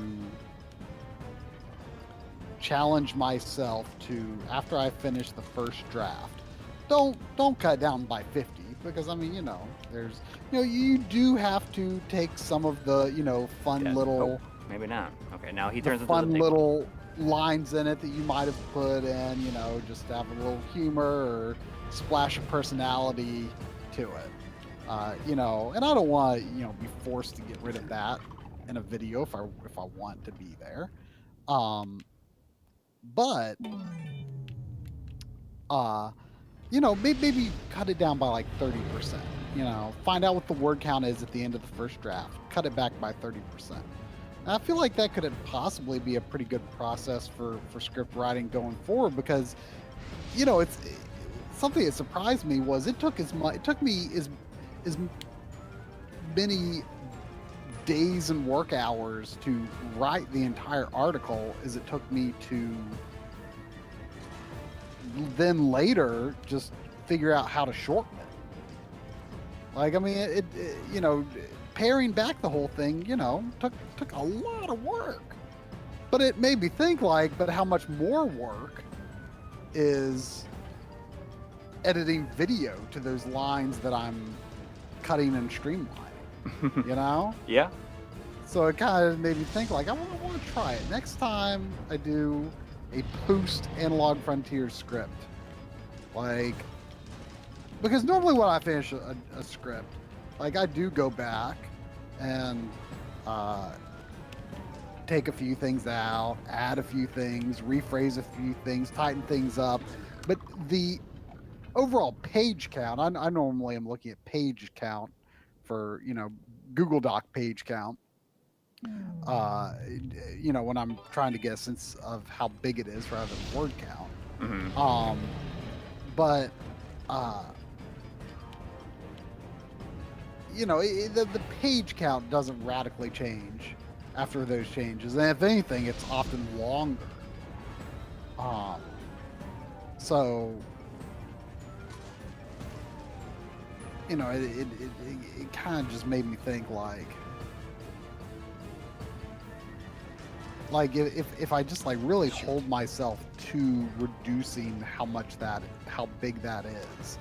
challenge myself to, after I finish the first draft, don't cut down by 50, because I mean, there's, you do have to take some of the, fun little. Oh, maybe not. Okay, now he turns into fun the little lines in it that you might have put in, just to have a little humor or splash of personality to it. And I don't want to, be forced to get rid of that in a video if I want to be there. But maybe cut it down by like 30%. Find out what the word count is at the end of the first draft. Cut it back by 30%. And I feel like that could possibly be a pretty good process for script writing going forward, because, it's something that surprised me was it took me as many days and work hours to write the entire article as it took me to then later just figure out how to shorten it. Like, I mean, paring back the whole thing, took a lot of work. But it made me think, like, but how much more work is editing video to those lines that I'm cutting and streamlining, Yeah. So it kind of made me think, like, I want to try it. Next time I do a post-Analog Frontiers script, like, because normally when I finish a script, like, I do go back and take a few things out, add a few things, rephrase a few things, tighten things up. But the overall page count, I normally am looking at page count for, Google Doc page count. When I'm trying to get a sense of how big it is rather than word count. Mm-hmm. But the page count doesn't radically change after those changes, and if anything, it's often longer. So it kind of just made me think like if I just like really hold myself to reducing how big that is,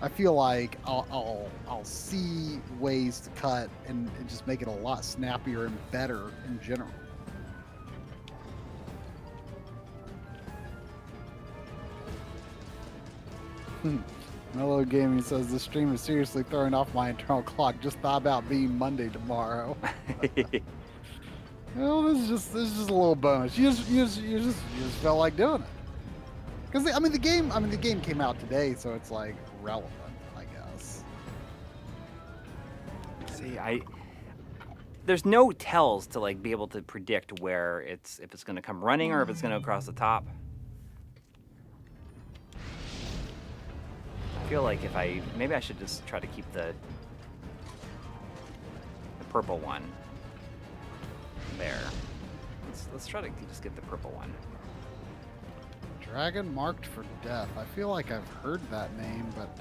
I feel like I'll see ways to cut and just make it a lot snappier and better in general. Mellow Gaming says the stream is seriously throwing off my internal clock. Just thought about being Monday tomorrow. Well, this is just a little bonus. You just felt like doing it. Because the game came out today, so it's like relevant, I guess. See, there's no tells to like be able to predict where if it's going to come running or if it's going to go across the top. I feel like maybe I should just try to keep the purple one there. Let's try to just get the purple one. Dragon Marked for Death. I feel like I've heard that name, but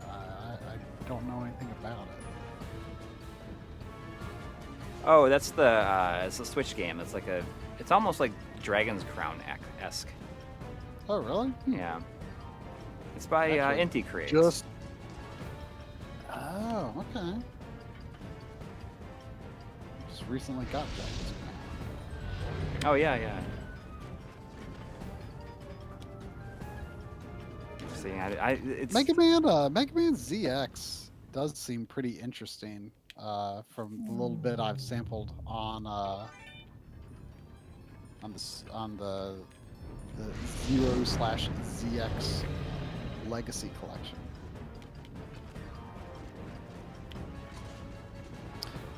I don't know anything about it. Oh, that's it's a Switch game. It's almost like Dragon's Crown-esque. Oh, really? Yeah. It's by Inti Creates. Oh, okay. Just recently got Dragon's Crown. Oh yeah. See, it's Mega Man ZX does seem pretty interesting. From the little bit I've sampled on the 0/ZX Legacy Collection.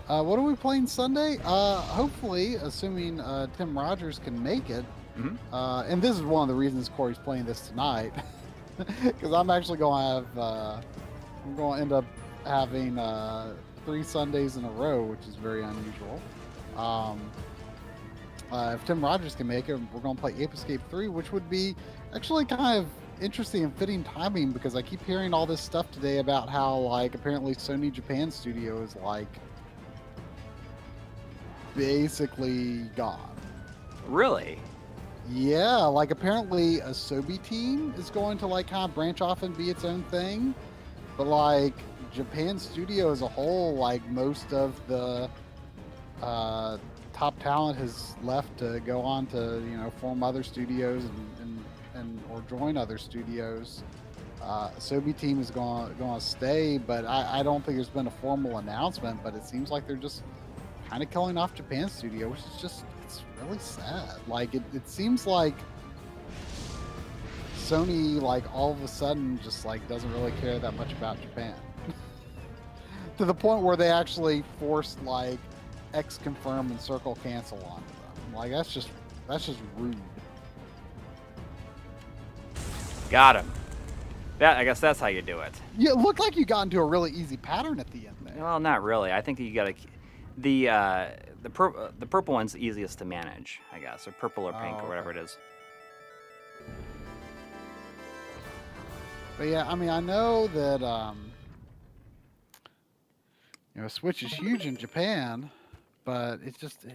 What are we playing Sunday? Hopefully, assuming Tim Rogers can make it. Mm-hmm. And this is one of the reasons Corey's playing this tonight, because I'm actually going to end up having 3 Sundays in a row, which is very unusual. If Tim Rogers can make it, we're going to play Ape Escape 3, which would be actually kind of interesting and fitting timing, because I keep hearing all this stuff today about how, like, apparently Sony Japan Studio is, like, basically gone. Really? Yeah, like, apparently a Asobi team is going to, like, kind of branch off and be its own thing, but, like, Japan Studio as a whole, like, most of the top talent has left to go on to, form other studios and or join other studios. Asobi team is going to stay, but I don't think there's been a formal announcement, but it seems like they're just kind of killing off Japan Studio, which is just, it's really sad. Like, it seems like Sony, like, all of a sudden just, like, doesn't really care that much about Japan. To the point where they actually forced, like, X confirm and circle cancel onto them. Like, that's just rude. Got him. I guess that's how you do it. Yeah, it looked like you got into a really easy pattern at the end there. Well, not really. I think that you got to the purple one's the easiest to manage, I guess, or purple or pink or whatever it is. But yeah, I know that Switch is huge in Japan, but it just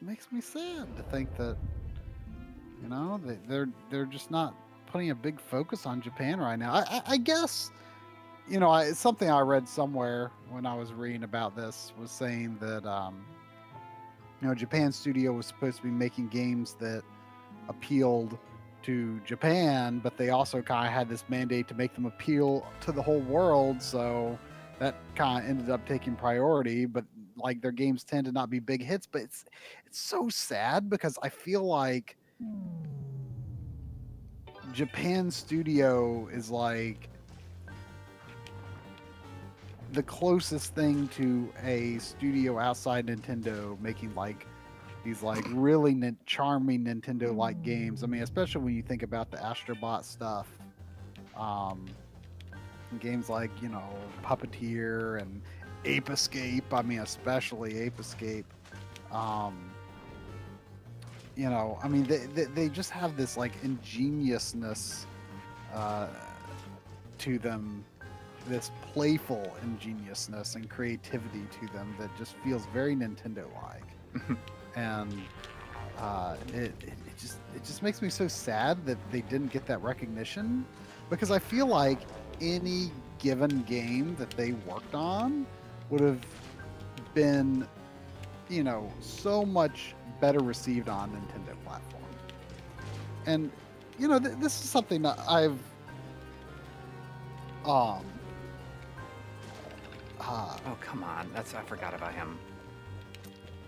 makes me sad to think that they're just not putting a big focus on Japan right now. I guess something I read somewhere when I was reading about this was saying that Japan Studio was supposed to be making games that appealed to Japan, but they also kind of had this mandate to make them appeal to the whole world, so that kind of ended up taking priority. But like their games tend to not be big hits, but it's so sad because I feel like Japan Studio is like the closest thing to a studio outside Nintendo making like these like really charming Nintendo like games. I mean, especially when you think about the Astrobot stuff. Um, games like, you know, Puppeteer and Ape Escape. I mean, especially Ape Escape. You know, I mean, they just have this like ingeniousness to them, this playful ingeniousness and creativity to them that just feels very Nintendo-like. And it just makes me so sad that they didn't get that recognition, because I feel like any given game that they worked on would have been, you know, so much better received on Nintendo platform. And you know, this is something that I've oh, come on. I forgot about him.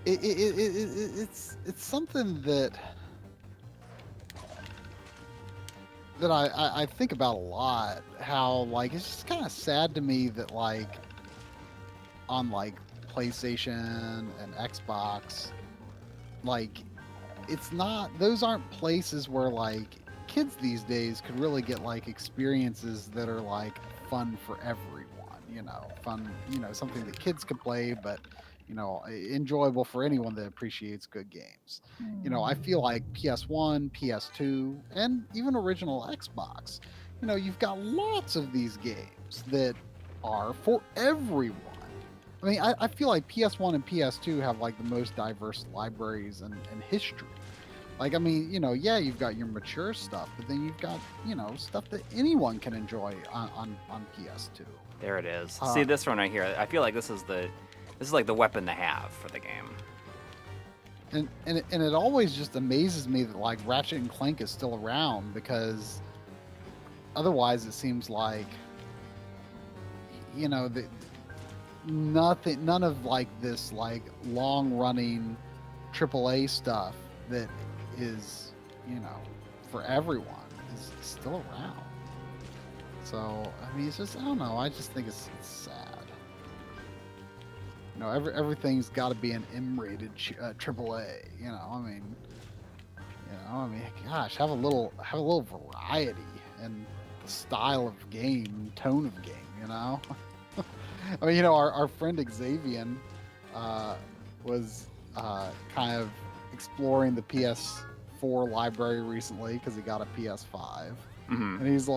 It's something that I think about a lot. How like it's just kind of sad to me that like on like PlayStation and Xbox, like it's not, those aren't places where like kids these days could really get like experiences that are like fun for everyone, you know, fun, you know, something that kids could play, but you know, enjoyable for anyone that appreciates good games. You know, I feel like PS1, PS2, and even original Xbox, you know, you've got lots of these games that are for everyone. I mean, I feel like PS1 and PS2 have like the most diverse libraries and history. Like, I mean, you know, yeah, you've got your mature stuff, but then you've got, you know, stuff that anyone can enjoy on PS2. There it is. See this one right here. I feel like this is like the weapon to have for the game. And it always just amazes me that like Ratchet and Clank is still around, because otherwise it seems like, you know, none of like this like long running AAA stuff that is, you know, for everyone is still around. So I mean, it's just, I don't know, I just think it's sad. You know, everything's got to be an M-rated AAA. You know, I mean, gosh, have a little variety in the style of game, tone of game. You know, I mean, you know, our friend Xavier was kind of exploring the PS4 library recently because he got a PS5. Mm-hmm. And he's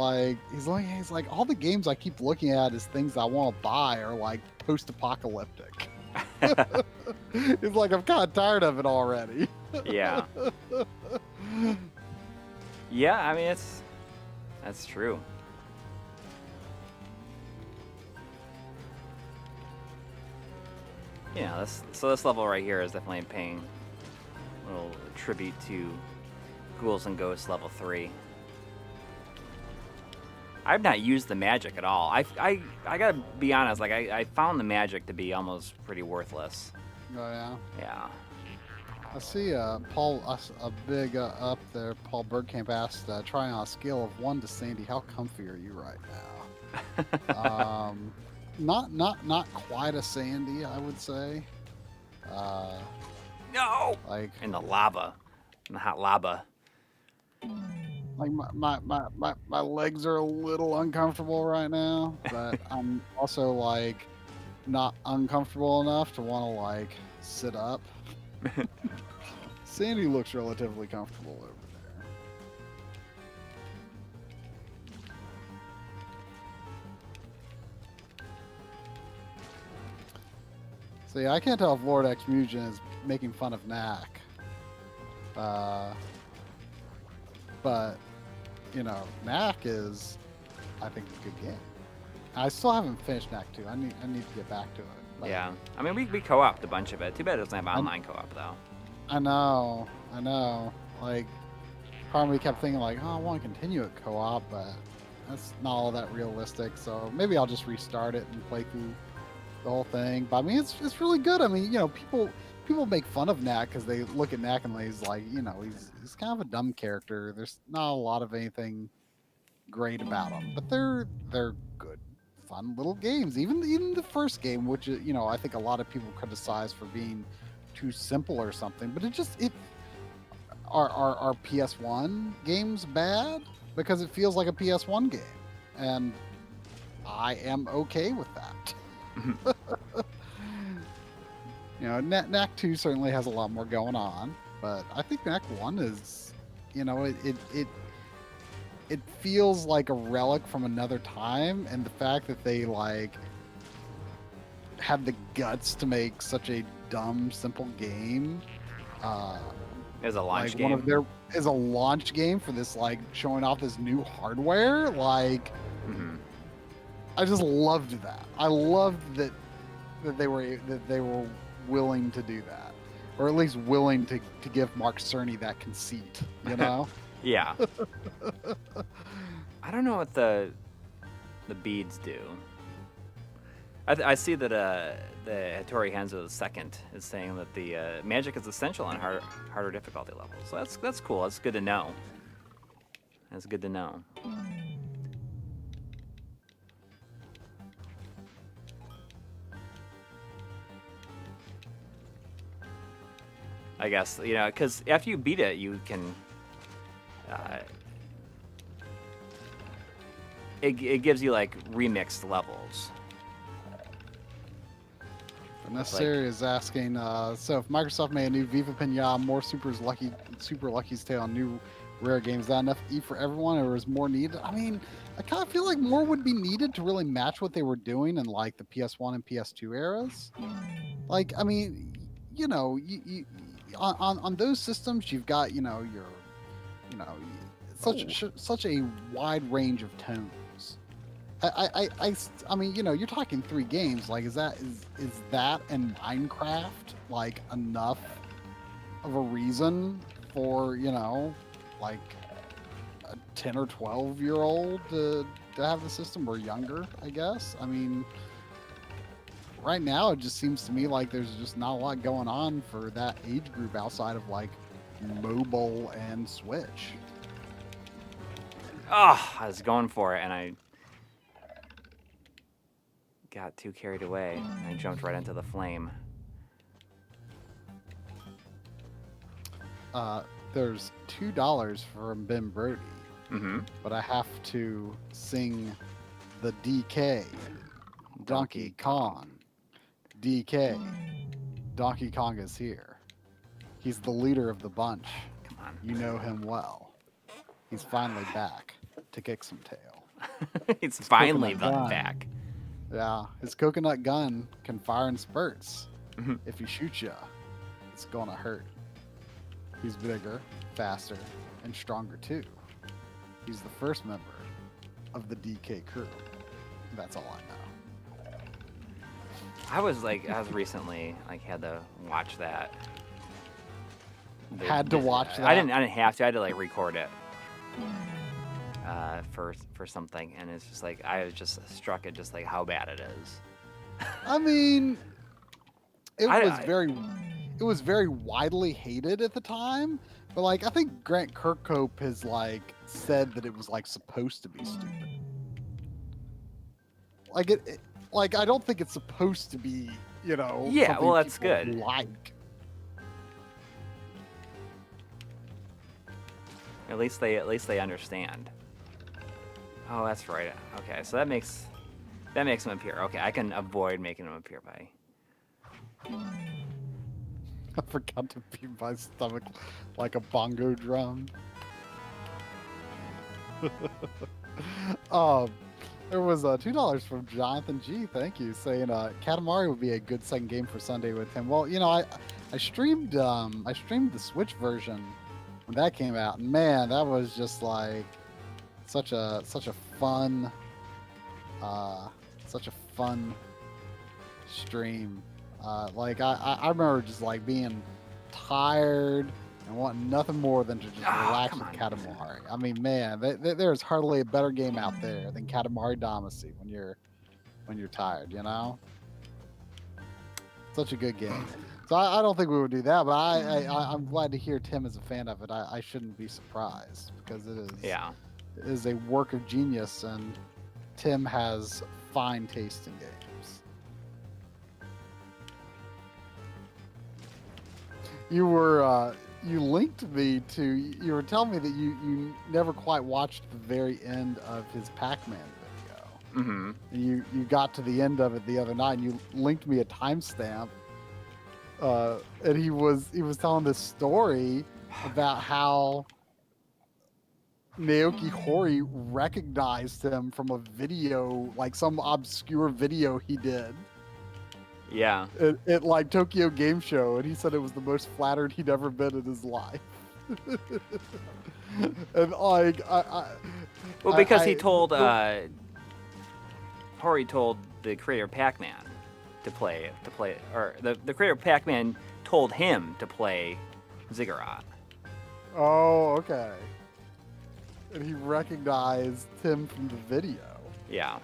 like, all the games I keep looking at as things I want to buy are like post-apocalyptic. He's like, I'm kind of tired of it already. Yeah. Yeah, I mean, that's true. Yeah, this level right here is definitely paying a little tribute to Ghouls and Ghosts level 3. I've not used the magic at all. I gotta be honest, like I found the magic to be almost pretty worthless. Oh yeah. Yeah. I see Paul a big up there. Paul Bergkamp asked, trying on a scale of 1 to Sandy, how comfy are you right now? Not quite a Sandy, I would say. No. Like in the lava, in the hot lava. Like my legs are a little uncomfortable right now, but I'm also like not uncomfortable enough to want to like sit up. Sandy looks relatively comfortable over there. See, I can't tell if Lord X Mugen is making fun of Knack. But, you know, Knack is, I think, a good game. I still haven't finished Knack 2. I need to get back to it. But Yeah. I mean, we co-opted a bunch of it. Too bad it doesn't have online co-op, though. I know. Like, part of me kept thinking, like, oh, I want to continue at co-op, but that's not all that realistic. So maybe I'll just restart it and play through the whole thing. But I mean, it's really good. I mean, you know, people make fun of Knack because they look at Knack and he's like, you know, he's kind of a dumb character. There's not a lot of anything great about them, but they're good, fun little games. Even the first game, which is, you know, I think a lot of people criticize for being too simple or something, but it are PS1 games bad because it feels like a PS1 game, and I am okay with that. You know, Knack 2 certainly has a lot more going on, but I think Knack 1 is, you know, it feels like a relic from another time, and the fact that they like had the guts to make such a dumb, simple game, As a launch like game. one of their is a launch game for this, like showing off this new hardware. Like, I just loved that. I loved that they were willing to do that, or at least willing to give Marc Cerny that conceit. You know. Yeah. I don't know what the beads do. I see that the Hattori Hanzo II is saying that the magic is essential on harder difficulty levels. So that's cool. That's good to know. That's good to know. I guess, you know, because after you beat it, you can. It gives you like remixed levels. Necessary is asking, so if Microsoft made a new Viva Pinata, more Super Lucky's Tale, new rare games, is that enough to eat for everyone, or is more needed? I mean, I kind of feel like more would be needed to really match what they were doing in like the PS1 and PS2 eras. Like, I mean, you know, you on those systems, you've got, you know, your, you know, such a wide range of tones. I mean, you know, you're talking 3 games. Like, is that and Minecraft like enough of a reason for, you know, like a 10 or 12-year-old to have the system, or younger? I guess. I mean, right now it just seems to me like there's just not a lot going on for that age group outside of like mobile and Switch. Oh, I was going for it, and I got too carried away. And I jumped right into the flame. There's $2 from Ben Brody, Mm-hmm. but I have to sing the DK, Donkey Kong. DK, Donkey Kong is here. He's the leader of the bunch. Come on. You know him well. He's finally back to kick some tail. It's finally coconut gun. back. Yeah, his coconut gun can fire in spurts. Mhm. If he shoots you, it's gonna hurt. He's bigger, faster, and stronger too. He's the first member of the DK crew. That's all I know. I was recently had to watch that. Had to watch that? I didn't have to. I had to like record it for something, and it's just like I was just struck at just like how bad it is. I mean, it was very widely hated at the time, but like I think Grant Kirkhope has like said that it was like supposed to be stupid. Like like I don't think it's supposed to be, you know. Yeah, well, that's people good. Like, At least they understand. Oh, that's right. Okay, so that makes him appear. Okay, I can avoid making him appear by. I forgot to beat my stomach like a bongo drum. There was $2 from Jonathan G. Thank you, saying Katamari would be a good second game for Sunday with him. Well, you know, I streamed the Switch version when that came out, and man, that was just like such a fun stream. Like I remember just like being tired and wanting nothing more than to just relax with Katamari. I mean, man, there's hardly a better game out there than Katamari Damacy when you're tired, you know. Such a good game. So I don't think we would do that, but I'm glad to hear Tim is a fan of it. I shouldn't be surprised because Yeah. it is a work of genius, and Tim has fine taste in games. You linked me to, you were telling me that you never quite watched the very end of his Pac-Man video. Mm-hmm. And you got to the end of it the other night, and you linked me a timestamp. And he was telling this story about how Naoki Hori recognized him from a video, like some obscure video he did Yeah. at like Tokyo Game Show, and he said it was the most flattered he'd ever been in his life. And like, Well, because he told Hori told the creator of Pac-Man to play, or the creator of Pac-Man told him to play Ziggurat. Oh, okay. And he recognized him from the video. Yeah.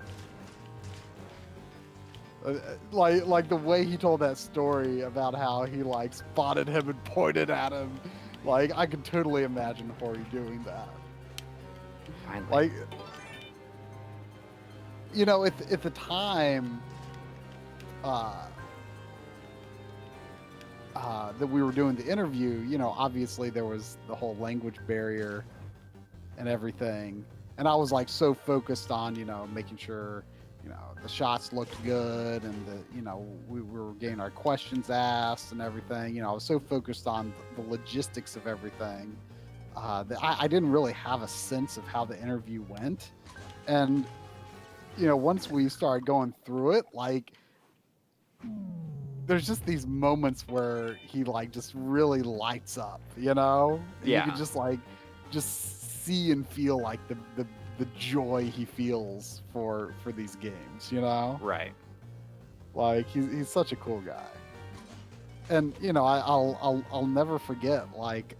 Like the way he told that story about how he like spotted him and pointed at him. Like, I could totally imagine Hori doing that. Finally. Like, you know, at the time that we were doing the interview, you know, obviously there was the whole language barrier and everything. And I was like so focused on, you know, making sure, you know, the shots looked good and the, you know, we were getting our questions asked and everything. You know, I was so focused on the logistics of everything that I didn't really have a sense of how the interview went. And, you know, once we started going through it, like, there's just these moments where he like just really lights up, you know? And Yeah. you can just like see and feel like the joy he feels for these games, you know? Right. Like, he's such a cool guy. And you know, I'll never forget, like,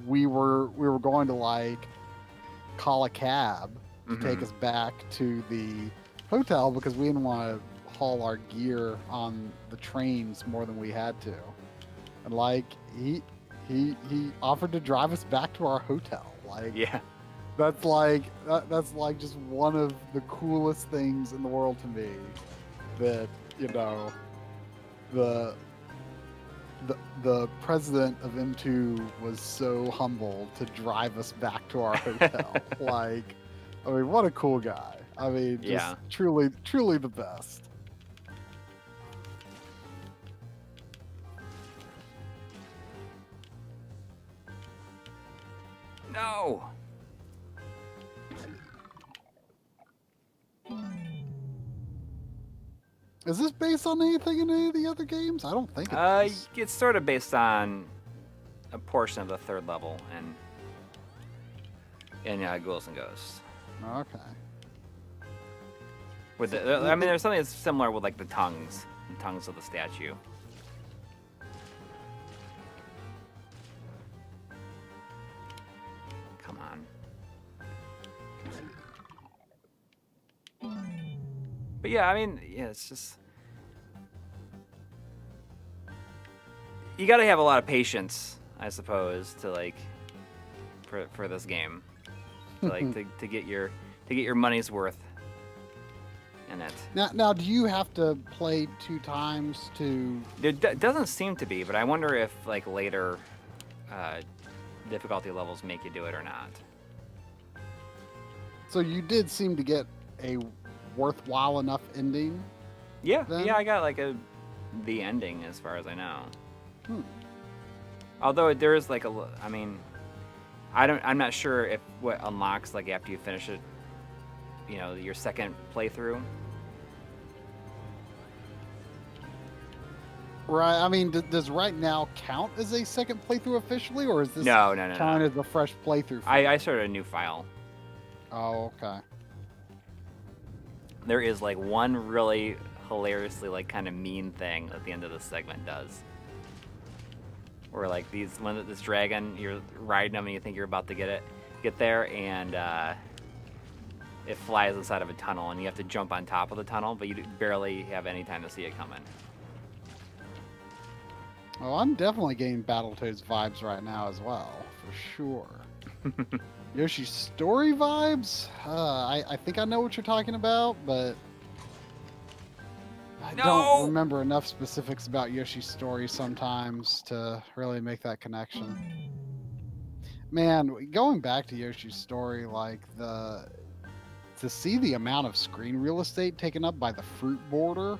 we were going to like call a cab to take us back to the hotel because we didn't want to haul our gear on the trains more than we had to. And like, he offered to drive us back to our hotel. Like, Yeah. that's like just one of the coolest things in the world to me. That, you know, the president of M2 was so humble to drive us back to our hotel. Like, I mean, what a cool guy. I mean, just Yeah. truly the best. No. Is this based on anything in any of the other games? I don't think it is. It's sort of based on a portion of the third level in Ghouls and Ghosts. Okay. With I mean, there's something that's similar with like the tongues of the statue. Come on. But yeah, I mean, yeah, it's just you got to have a lot of patience, I suppose, to like for this game, to like to get your money's worth in it. Now, do you have to play 2 times to? There doesn't seem to be, but I wonder if like later difficulty levels make you do it or not. So you did seem to get a worthwhile enough ending. Yeah, then? yeah, I got like the ending as far as I know. Hmm. Although there is like I mean, I'm not sure if what unlocks like after you finish it, you know, your second playthrough. Right. I mean, does right now count as a second playthrough officially, or is this No. count as a fresh playthrough? I started a new file. Oh, okay. There is like one really hilariously like kind of mean thing at the end of this segment does. Where like this dragon, you're riding them and you think you're about to get there, and it flies inside of a tunnel, and you have to jump on top of the tunnel, but you barely have any time to see it coming. Oh, I'm definitely getting Battletoads vibes right now as well, for sure. Yoshi's Story vibes? I think I know what you're talking about, but I don't remember enough specifics about Yoshi's Story sometimes to really make that connection. Man, going back to Yoshi's Story, like to see the amount of screen real estate taken up by the fruit border,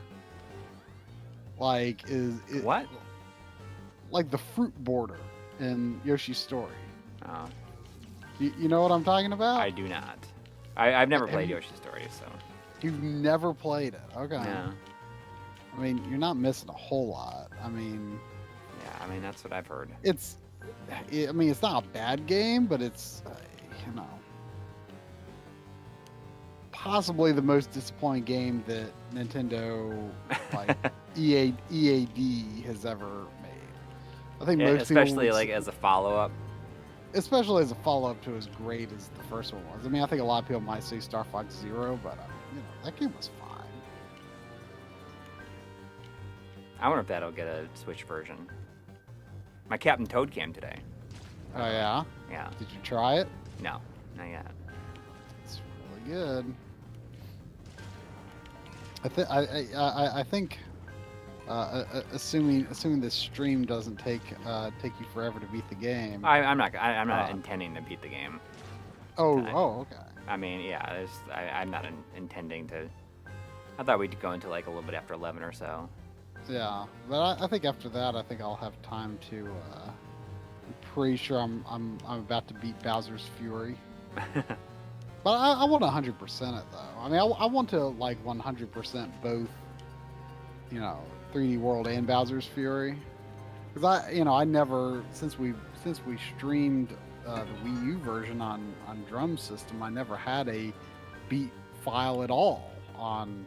like What? Like the fruit border in Yoshi's Story. Oh, You know what I'm talking about? I do not. I've never played Yoshi's Story, so. You've never played it. Okay. Yeah. I mean, you're not missing a whole lot. I mean, Yeah, I mean, that's what I've heard. I mean, it's not a bad game, but it's, you know, possibly the most disappointing game that Nintendo, like EAD has ever made. I think Yeah, most especially people like as a follow-up. especially as a follow-up to as great as the first one was. I mean, I think a lot of people might say Star Fox Zero, but you know, that game was fine. I wonder if that'll get a Switch version. My Captain Toad came today. Oh yeah? Yeah. Did you try it? No, not yet. It's really good. I think assuming this stream doesn't take you forever to beat the game. I'm not intending to beat the game. Oh, okay. I mean, yeah, I'm not intending to. I thought we'd go into like a little bit after 11 or so. Yeah, but I think after that, I think I'll have time to. I'm pretty sure I'm about to beat Bowser's Fury. But I want 100% it though. I mean, I want to like 100% both. You know, 3D World and Bowser's Fury. Because I never since we streamed the Wii U version on Drum System, I never had a beat file at all on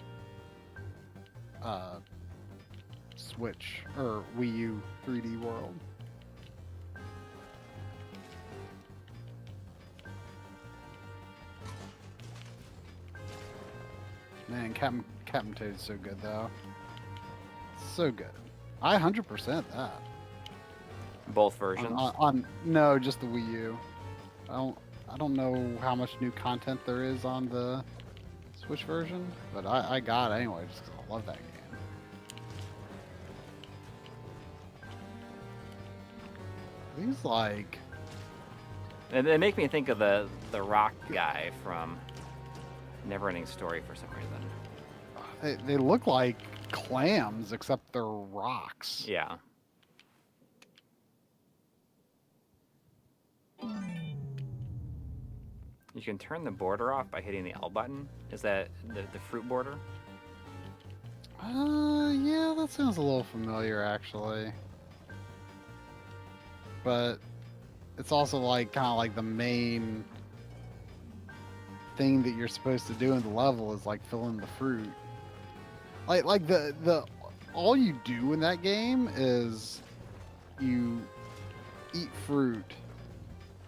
Switch or Wii U 3D World. Man, Captain Toad's so good though. So good. I 100% that. Both versions. No, just the Wii U. I don't know how much new content there is on the Switch version, but I got it anyway just 'cause I love that game. Things like They make me think of the rock guy from Neverending Story for some reason. they look like clams except they're rocks. Yeah. You can turn the border off by hitting the L button. Is that the fruit border? Yeah, that sounds a little familiar actually. But it's also like kind of like the main thing that you're supposed to do in the level is like fill in the fruit. Like the all you do in that game is you eat fruit,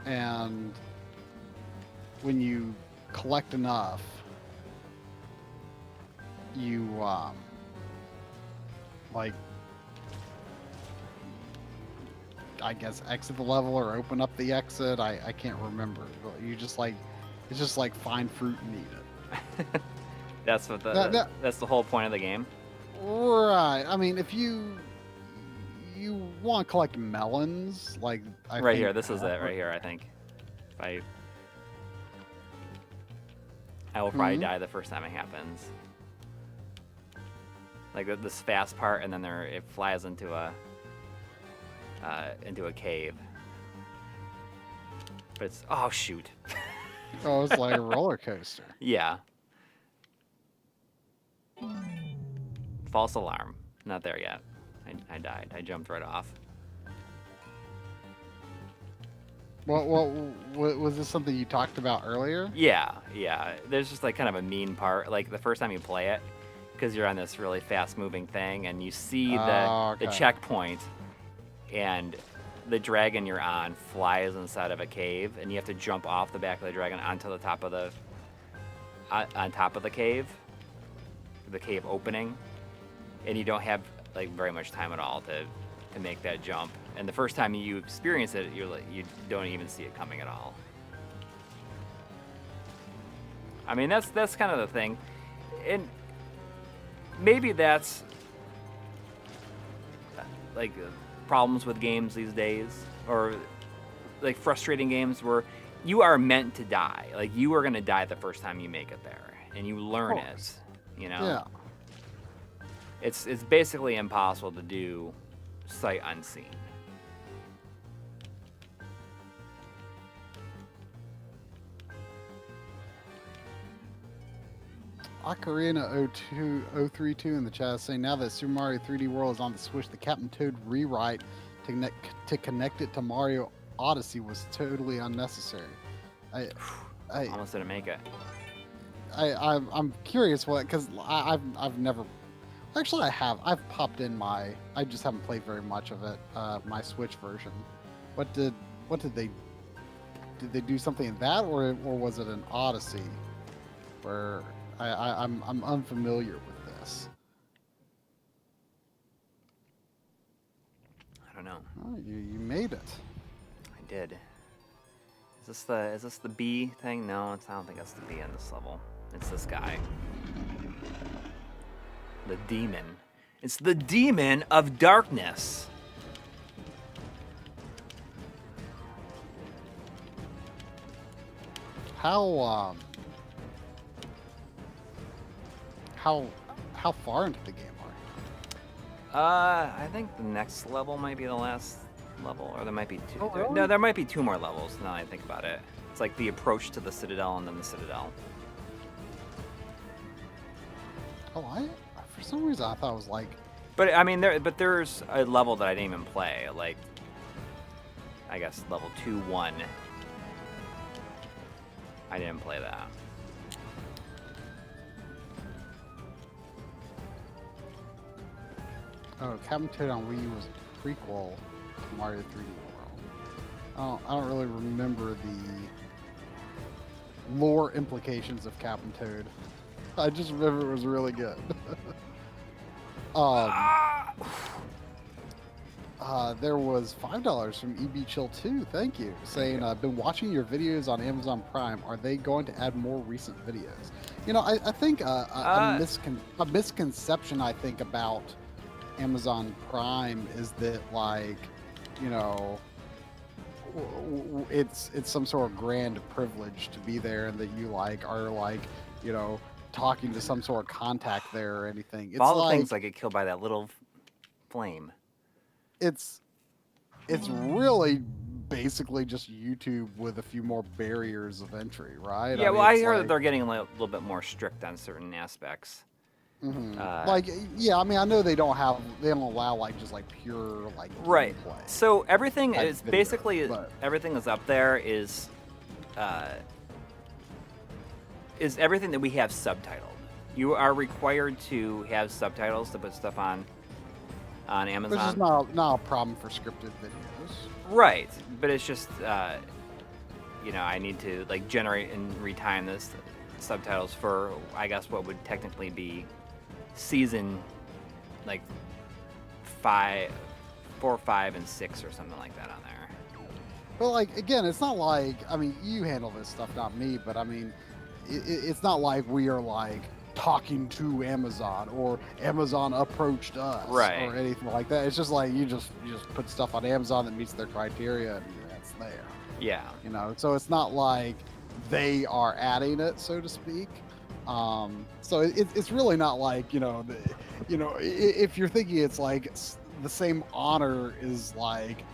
and when you collect enough, you like I guess exit the level or open up the exit. I can't remember. You just like it's just like find fruit and eat it. That's what that's the whole point of the game. Right. I mean, if you want to collect melons, like Right here, this is it. Right here, I think. I will probably die the first time it happens. Like this fast part, and then it flies into a cave. But it's oh shoot. Oh, it's like a roller coaster. Yeah. False alarm. Not there yet. I died. I jumped right off. What was this something you talked about earlier? Yeah. There's just like kind of a mean part. Like the first time you play it, because you're on this really fast-moving thing, and you see the checkpoint, and the dragon you're on flies inside of a cave, and you have to jump off the back of the dragon onto the top of on top of the cave opening, and you don't have like very much time at all to make that jump. And the first time you experience it, you don't even see it coming at all. I mean, that's kind of the thing, and maybe that's like problems with games these days, or like frustrating games where you are meant to die. Like you are gonna die the first time you make it there, and you learn it. You know. Yeah. It's basically impossible to do sight unseen. Ocarina 032 in the chat saying, now that Super Mario 3D World is on the Switch, the Captain Toad rewrite to connect it to Mario Odyssey was totally unnecessary. I Almost didn't make it. I'm curious what, because I've never, actually I have. I've popped in I just haven't played very much of it. My Switch version. What did they do something in that, or was it an Odyssey where I'm unfamiliar with this? I don't know. Oh, you made it. I did. Is this the B thing? No, I don't think that's the B on this level. It's this guy. The demon. It's the demon of darkness. How far into the game are you? I think the next level might be the last level, or there might be two. Oh, really? No, there might be two more levels now that I think about it. It's like the approach to the Citadel and then the Citadel. Oh, for some reason I thought it was like. But I mean, there's a level that I didn't even play, like I guess level 2-1. I didn't play that. Oh, Captain Toad on Wii U was a prequel to Mario 3D World. I don't really remember the lore implications of Captain Toad. I just remember it was really good. There was $5 from EB Chill 2. Thank you. Saying, I've been watching your videos on Amazon Prime. Are they going to add more recent videos? You know, I think a misconception I think about Amazon Prime is that, like, you know, it's some sort of grand privilege to be there, and that you like are like, you know, talking to some sort of contact there or anything. It's all like, the things like get killed by that little flame. It's really basically just YouTube with a few more barriers of entry, right? Yeah, mean, well, I it's heard that like, they're getting a little bit more strict on certain aspects. like, yeah, I mean, I know they don't allow like just like pure like Right. gameplay. So everything type is video, basically but- everything that's up there is everything that we have subtitled. You are required to have subtitles to put stuff on Amazon. Which is not a problem for scripted videos. Right, but it's just you know, I need to like generate and retime this subtitles for, I guess, what would technically be season like 4, 5, and 6 or something like that on there. But like, again, it's not like, I mean, you handle this stuff, not me, but I mean, it's not like we are like talking to Amazon or Amazon approached us, right, or anything like that. It's just like you just put stuff on Amazon that meets their criteria, and that's there. Yeah. You know, so it's not like they are adding it, so to speak. So it's really not like, you know, if you're thinking it's like the same honor is like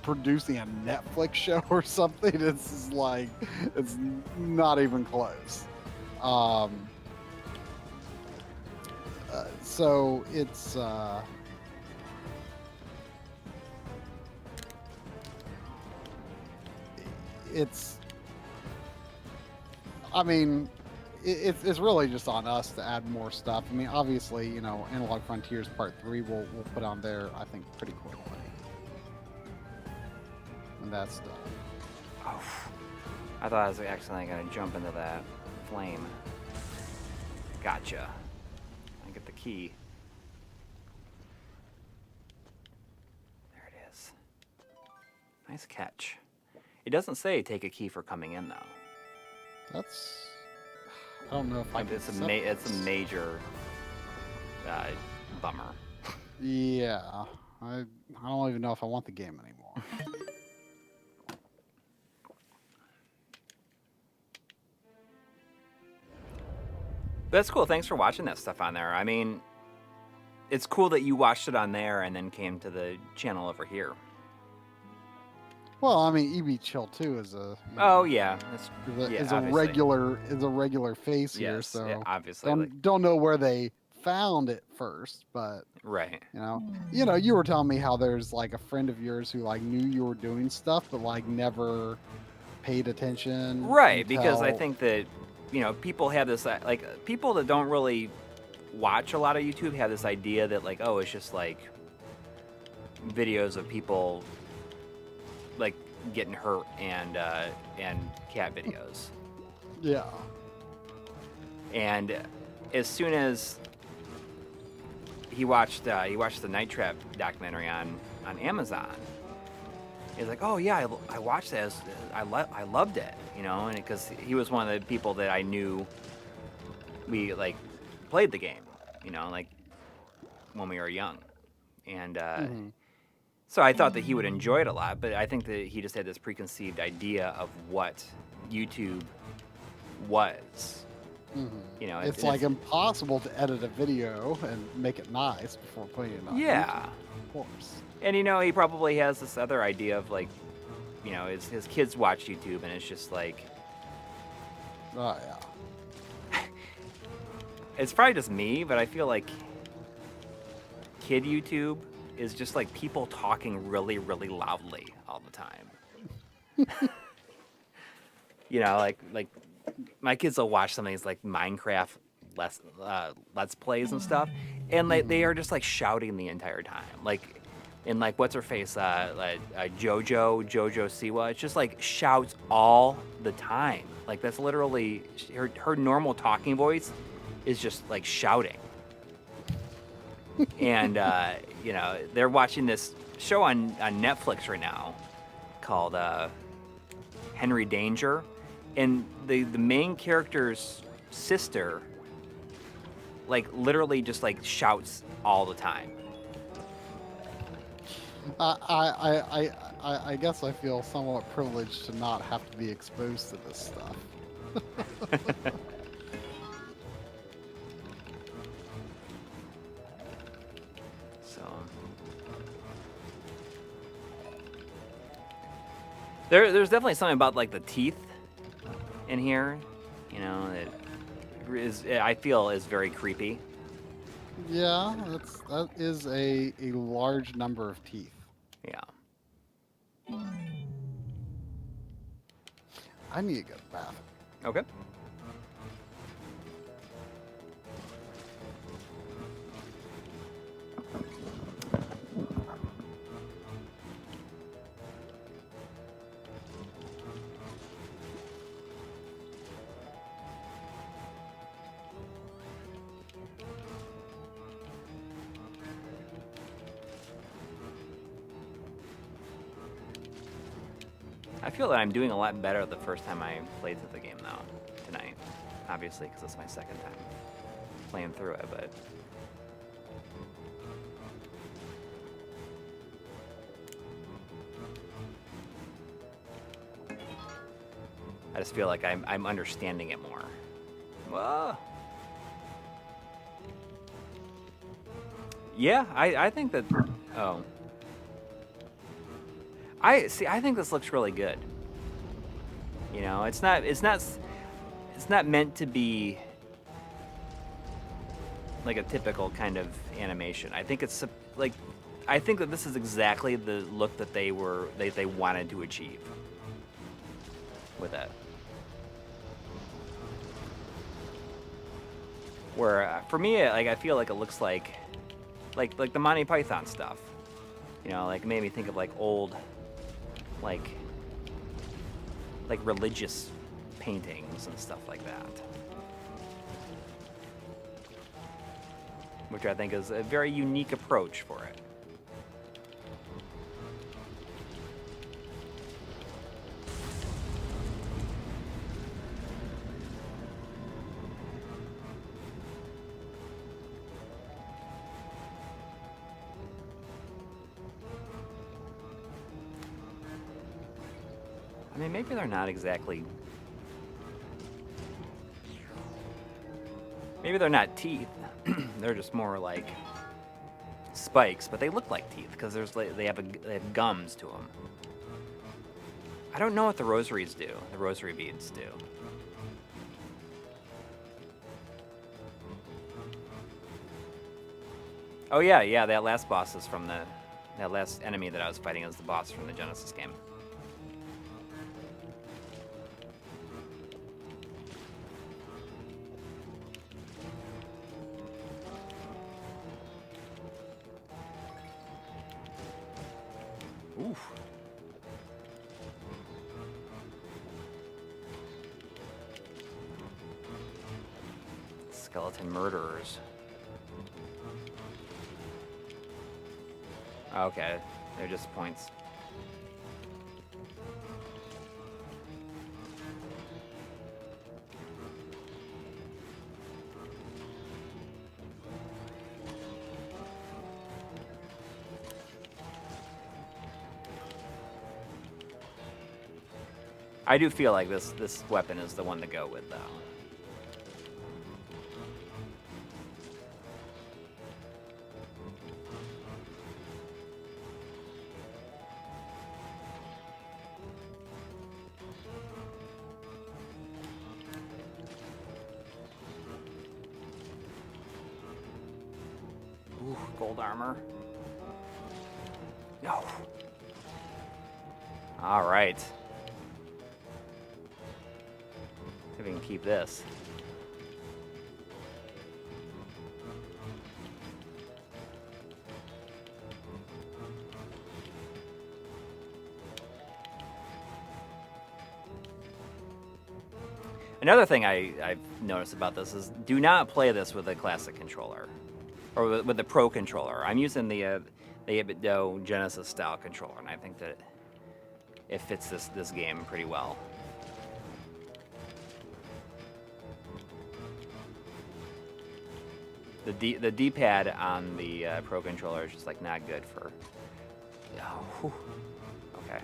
producing a Netflix show or something, it's like, it's not even close. So it's I mean, it's really just on us to add more stuff. I mean, obviously, you know, Analog Frontiers Part 3 we'll put on there, I think, pretty quickly. And that's done. Oh, I thought I was accidentally going to jump into that flame. Gotcha. I get the key. There it is. Nice catch. It doesn't say take a key for coming in, though. That's... I don't know if I can It's a accept this. major bummer. Yeah. I don't even know if I want the game anymore. That's cool. Thanks for watching that stuff on there. I mean, it's cool that you watched it on there and then came to the channel over here. Well, I mean, EB Chill 2 is a... Oh yeah, that's, is a regular face here, yes, so yeah, obviously. Don't know where they found it first, but Right. you know, you were telling me how there's like a friend of yours who like knew you were doing stuff, but like never paid attention. Right, because I until- think that, you know, people have this, like, people that don't really watch a lot of YouTube have this idea that, like, oh, it's just like videos of people like getting hurt and cat videos. Yeah. And as soon as he watched the Night Trap documentary on Amazon, he's like, oh yeah, I watched that. I loved it, you know, and because he was one of the people that I knew we like played the game, you know, like when we were young, and so I thought that he would enjoy it a lot. But I think that he just had this preconceived idea of what YouTube was. You know, It's like impossible to edit a video and make it nice before putting it on yeah. YouTube, of course. And you know, he probably has this other idea of like, you know, his kids watch YouTube and it's just like, Oh yeah. it's probably just me, but I feel like kid YouTube is just like people talking really, really loudly all the time. You know, like my kids will watch some of these like Minecraft let's plays and stuff, and they are just like shouting the entire time, like. And like, what's her face? Jojo Siwa. It's just like shouts all the time. Like that's literally her normal talking voice is just like shouting. And you know, they're watching this show on Netflix right now called Henry Danger, and the main character's sister like literally just like shouts all the time. I guess I feel somewhat privileged to not have to be exposed to this stuff. So there's definitely something about like the teeth in here, you know, that is, I feel is very creepy. Yeah, that is a large number of teeth. Yeah. I need to go to the bathroom. Okay. I feel that I'm doing a lot better the first time I played through the game now, tonight. Obviously, because it's my second time playing through it, but... I just feel like I'm understanding it more. Whoa. Yeah, I think that... Oh. I think this looks really good. You know, it's not meant to be like a typical kind of animation. I think it's like, I think that this is exactly the look that they wanted to achieve with it. Where for me, like I feel like it looks like the Monty Python stuff. You know, like it made me think of like old. Like religious paintings and stuff like that. which I think is a very unique approach for it. I mean, maybe they're not exactly... Maybe they're not teeth. They're just more like spikes, but they look like teeth because they have gums to them. I don't know what the rosaries do. The rosary beads do. Oh yeah. That last boss is from that last enemy that I was fighting is the boss from the Genesis game. Oof. Skeleton murderers. Okay, they're just points. I do feel like this weapon is the one to go with, though. Ooh, gold armor. No. All right. See if we can keep this. Another thing I've noticed about this is do not play this with a classic controller. Or with the Pro controller. I'm using the 8-bit Genesis style controller, and I think that it fits this game pretty well. The D-pad on the Pro controller is just like not good for. Oh, whew. Okay.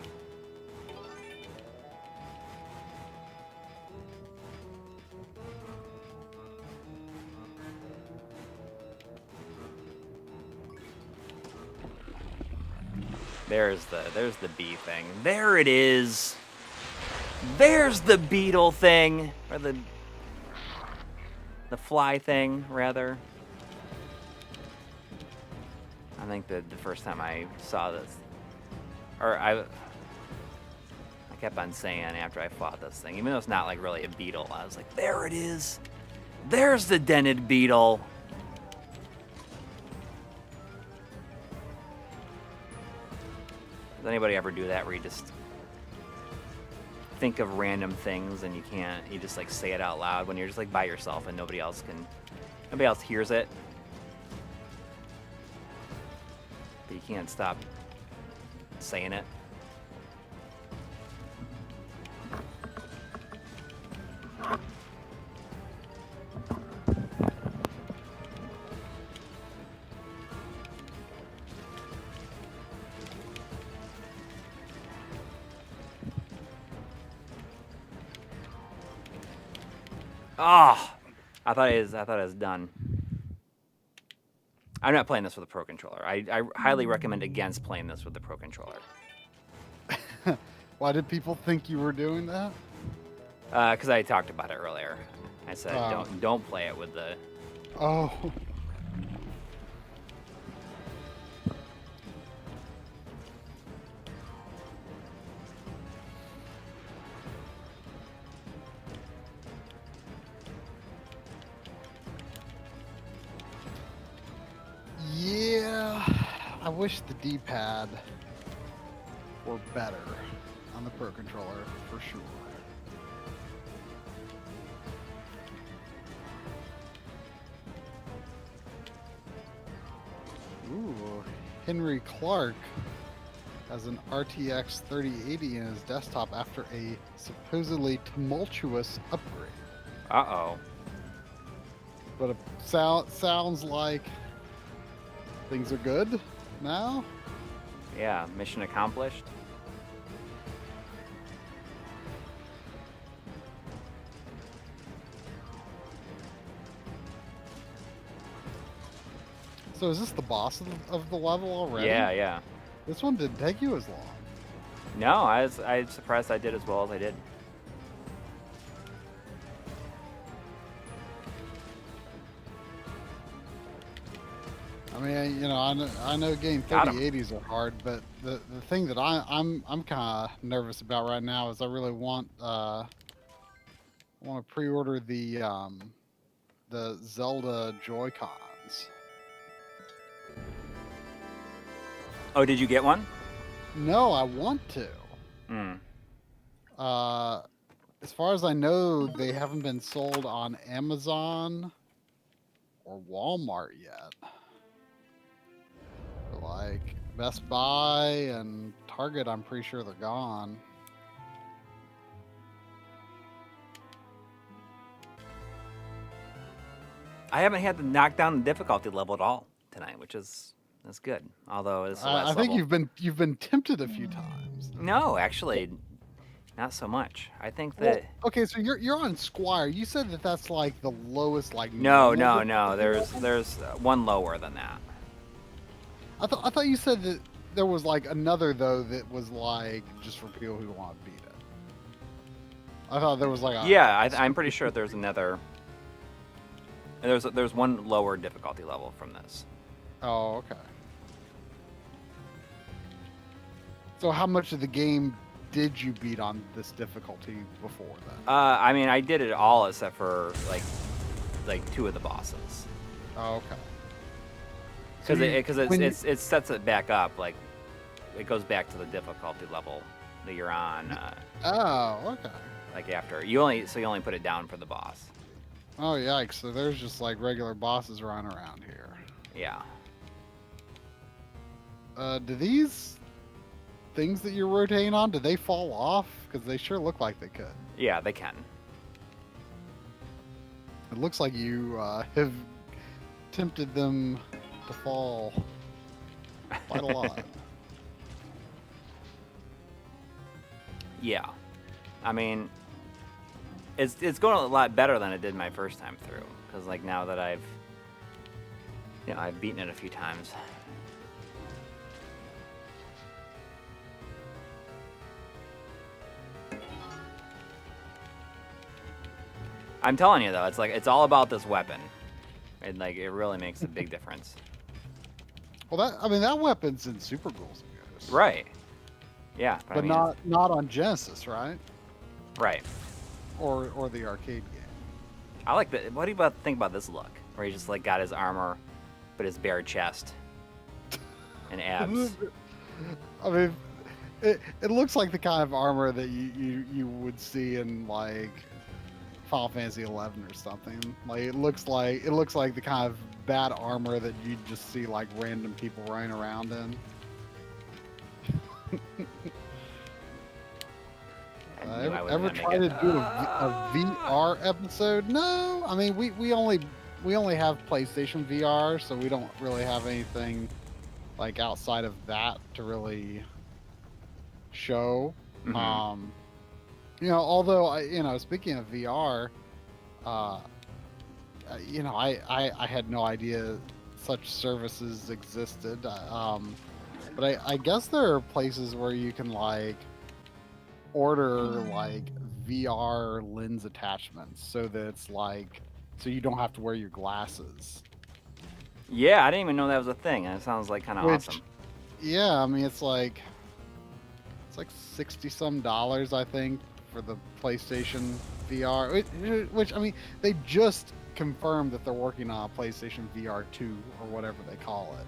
There's the bee thing. There it is. There's the beetle thing, or the fly thing, rather. I think the first time I saw this, or I kept on saying after I fought this thing, even though it's not like really a beetle, I was like, there it is. There's the dented beetle. Does anybody ever do that where you just think of random things and you just like say it out loud when you're just like by yourself and nobody else hears it? But you can't stop saying it. Oh, I thought it was done. I'm not playing this with a Pro controller. I highly recommend against playing this with the Pro controller. Why did people think you were doing that? Because I talked about it earlier. I said don't play it with the. Oh. Yeah, I wish the D-pad were better on the Pro controller, for sure. Ooh, Henry Clark has an RTX 3080 in his desktop after a supposedly tumultuous upgrade. Uh-oh. But it sounds like things are good now. Yeah, mission accomplished. So is this the boss of the level already? Yeah, yeah. This one didn't take you as long. No, I was surprised I did as well as I did. I mean, you know, I know getting Got 'em. 3080s are hard, but the thing that I'm kind of nervous about right now is I really want to pre-order the Zelda Joy-Cons. Oh, did you get one? No, I want to. Hmm. As far as I know, they haven't been sold on Amazon or Walmart yet. But like Best Buy and Target, I'm pretty sure they're gone. I haven't had to knock down the difficulty level at all tonight, which is that's good. Although it's the last I think level. you've been tempted a few times. No, actually, not so much. I think Well, that okay, so you're on Squire. You said that that's like the lowest, like no. normal difficulty There's level? one lower than that. I thought you said that there was like another though that was like just for people who want to beat it. I thought there was like a Yeah, I'm pretty sure there's another. There's one lower difficulty level from this. Oh, okay. So how much of the game did you beat on this difficulty before then? I mean, I did it all except for like two of the bosses. Oh, okay. Because when you- it sets it back up, like it goes back to the difficulty level that you're on. Oh, okay. Like after you only put it down for the boss. Oh, yikes. So there's just like regular bosses running around here. Yeah. Do these things that you're rotating on, do they fall off? Because they sure look like they could. Yeah, they can. It looks like you have tempted them to fall quite a lot. Yeah. I mean, it's going a lot better than it did my first time through. Because like now that I've beaten it a few times. I'm telling you though, it's all about this weapon. And like it really makes a big difference. Well, that weapon's in Super Ghouls and Ghosts. Right. Yeah. But I mean, not on Genesis, right? right. Or the arcade game. I like that. What do you think about this look? Where he just like got his armor, but his bare chest and abs. I mean, it looks like the kind of armor that you would see in like Final Fantasy 11 or something. Like it looks like the kind of bad armor that you just see like random people running around in. Ever try to do a VR episode? No, I mean we only have PlayStation VR, so we don't really have anything like outside of that to really show. Mhm. You know, although speaking of VR, you know, I had no idea such services existed. But I guess there are places where you can like order like VR lens attachments so that it's like so you don't have to wear your glasses. Yeah, I didn't even know that was a thing. And it sounds like kind of Which- awesome. Yeah, I mean it's like $60 some, I think, for the PlayStation VR. Which I mean, they just confirmed that they're working on a PlayStation VR 2 or whatever they call it.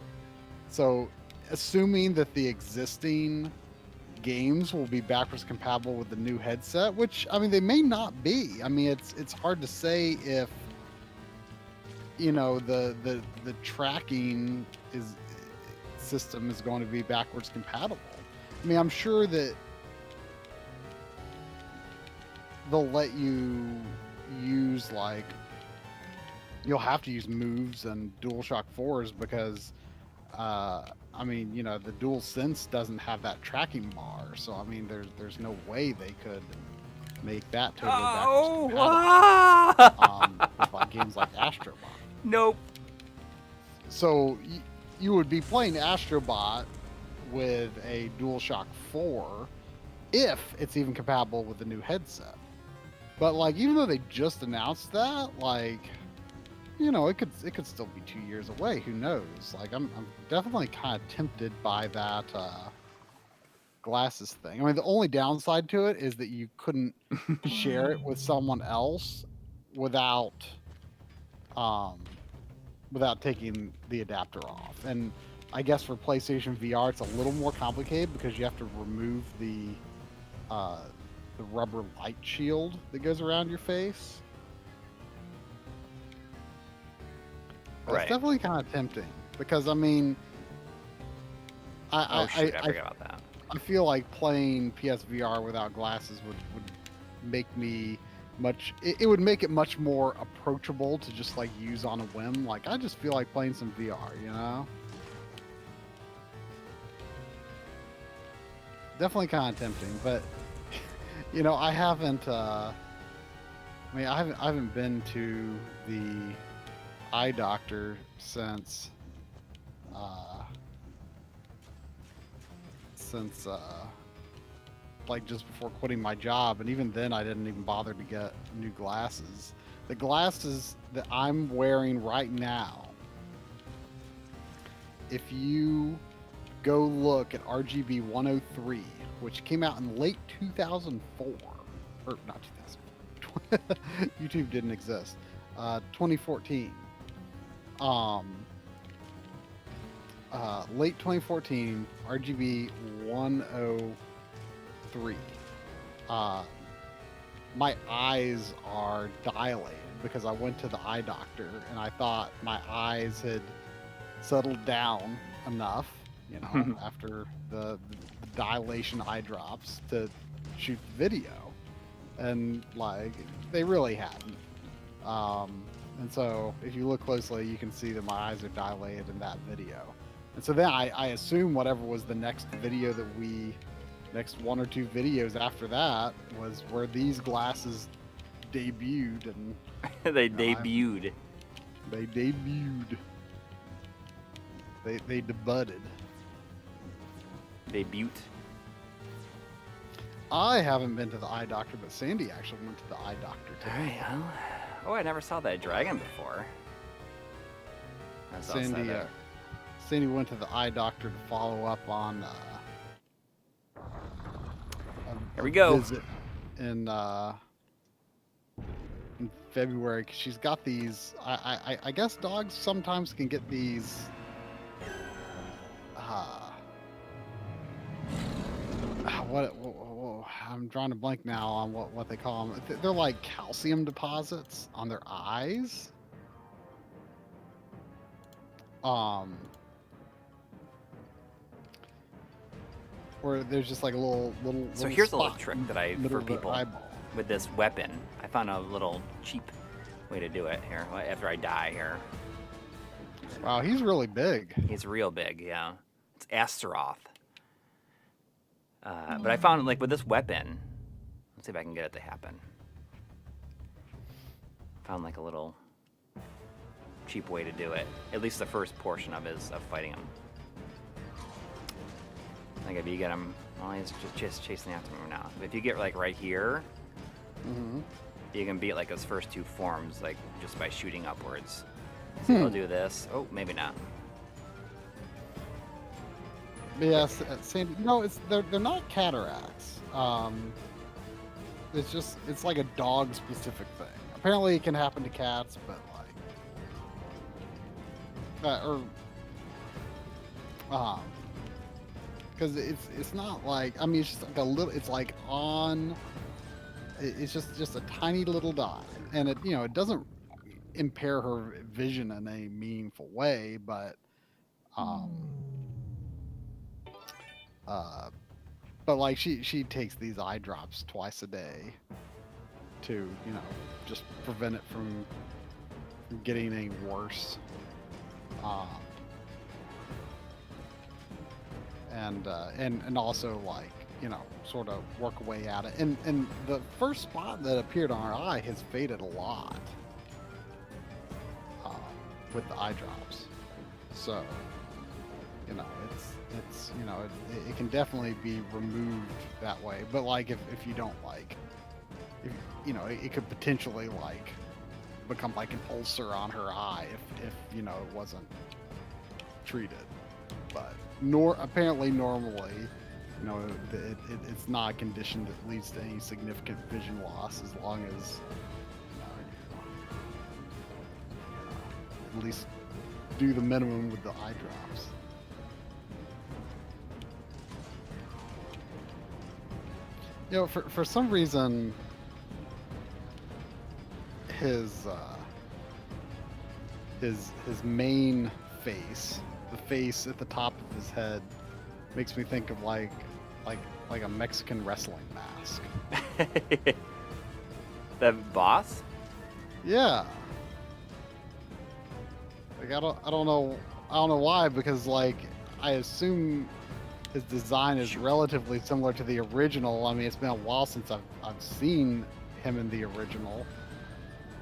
So, assuming that the existing games will be backwards compatible with the new headset, which I mean they may not be. I mean it's hard to say if you know the tracking system is going to be backwards compatible. I mean, I'm sure that they'll let you use like, you'll have to use moves and DualShock 4s because I mean, you know, the DualSense doesn't have that tracking bar, so I mean, there's no way they could make that totally backwards compatible with like games like Astrobot. Nope. So you would be playing Astrobot with a DualShock 4 if it's even compatible with the new headset. But like, even though they just announced that, like, you know, it could still be 2 years away. Who knows? Like, I'm definitely kind of tempted by that glasses thing. I mean, the only downside to it is that you couldn't share it with someone else without taking the adapter off. And I guess for PlayStation VR, it's a little more complicated because you have to remove the rubber light shield that goes around your face. Right. It's definitely kind of tempting because I mean, I forgot about that. I feel like playing PSVR without glasses would make me it would make it much more approachable to just like use on a whim. Like, I just feel like playing some VR, you know? Definitely kind of tempting, but you know, I haven't I haven't been to the eye doctor since like just before quitting my job, and even then I didn't even bother to get new glasses. The glasses that I'm wearing right now, if you go look at RGB 103, which came out in late 2004, or not 2004, YouTube didn't exist, 2014. Late 2014, RGB 103. My eyes are dilated because I went to the eye doctor and I thought my eyes had settled down enough, you know, after the dilation eye drops to shoot video, and like they really hadn't. And so if you look closely, you can see that my eyes are dilated in that video. And so then I assume whatever was the next video next one or two videos after that was where these glasses debuted, and They debuted. they debuted. They debuted. Debut. I haven't been to the eye doctor, but Sandy actually went to the eye doctor All today. right. Well, oh, I never saw that dragon before. That's outside Sandy, there. Sandy went to the eye doctor to follow up on Here we go. visit in February, 'cause she's got these. I guess dogs sometimes can get these. What I'm drawing a blank now on what they call them. They're like calcium deposits on their eyes. Where there's just like a little. So here's a little spot trick in that I the middle for of their people eyeball. with this weapon. I found a little cheap way to do it here. After I die here, Wow, he's really big. he's real big. Yeah, it's Astaroth. But I found like with this weapon. Let's see if I can get it to happen. Found like a little cheap way to do it. At least the first portion of fighting him. Like if you get him, well, he's just chasing after me now. But if you get like right here, Mm-hmm. you can beat like his first two forms, like just by shooting upwards. So I'll do this. Oh, maybe not. Yes, Sandy. No, they're not cataracts. It's like a dog specific thing. Apparently, it can happen to cats, but like, because it's not like, I mean, it's just like a little. It's like it's just a tiny little dot, and it doesn't impair her vision in a meaningful way, but But like she takes these eye drops twice a day to, you know, just prevent it from getting any worse. And also, like, you know, sort of work away at it. And the first spot that appeared on her eye has faded a lot with the eye drops. So, you know, it's you know, it can definitely be removed that way. But like if you don't like, if, you know, it could potentially like become like an ulcer on her eye if you know it wasn't treated. But apparently normally, you know, it's not a condition that leads to any significant vision loss as long as at least do the minimum with the eye drops. You know, for some reason, his main face, the face at the top of his head, makes me think of like a Mexican wrestling mask. The boss? Yeah. Like I don't know why, because like I assume his design is relatively similar to the original. I mean, it's been a while since I've seen him in the original,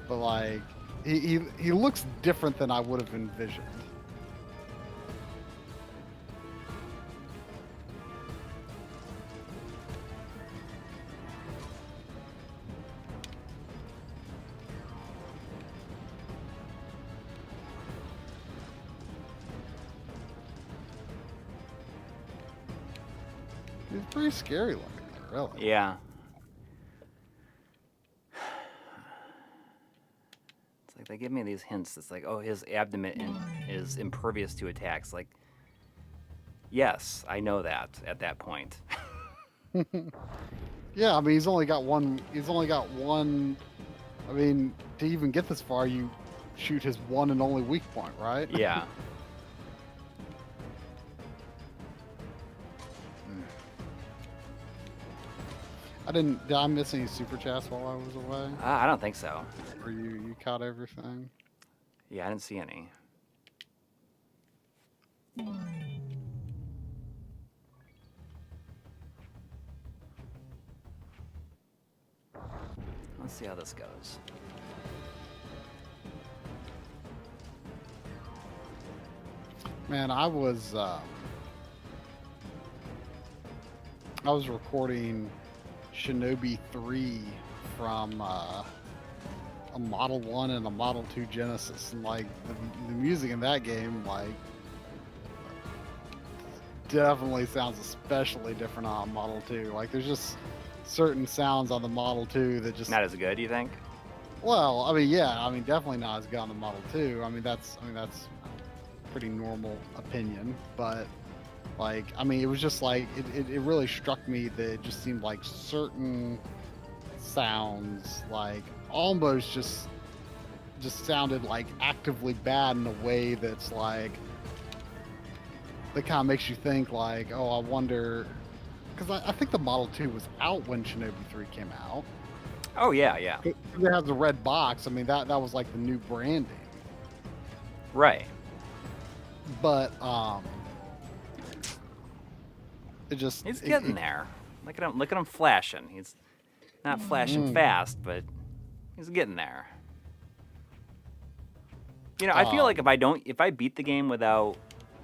but like he looks different than I would have envisioned. He's pretty scary looking there, really. Yeah. It's like they give me these hints. It's like, oh, his abdomen is impervious to attacks. Like, yes, I know that at that point. Yeah, I mean, he's only got one. I mean, to even get this far, you shoot his one and only weak point, right? Yeah. Did I miss any super chats while I was away? I don't think so. Or you caught everything? Yeah, I didn't see any. Let's see how this goes. Man, I was recording Shinobi 3 from a Model 1 and a Model 2 Genesis, and like the music in that game like definitely sounds especially different on Model 2. Like there's just certain sounds on the Model 2 that just Not as good, you think? well, I mean, yeah, I mean definitely not as good on the Model 2. I mean that's pretty normal opinion, but like, I mean, it was just like, it really struck me that it just seemed like certain sounds, like, almost just sounded like actively bad in a way that's like, that kind of makes you think like, oh, I wonder, because I think the Model 2 was out when Shinobi 3 came out. Oh, yeah, yeah. It has the red box. I mean, that was like the new branding. Right. But, He's getting there. Look at him flashing. He's not flashing fast, but he's getting there. You know, I feel like if I beat the game without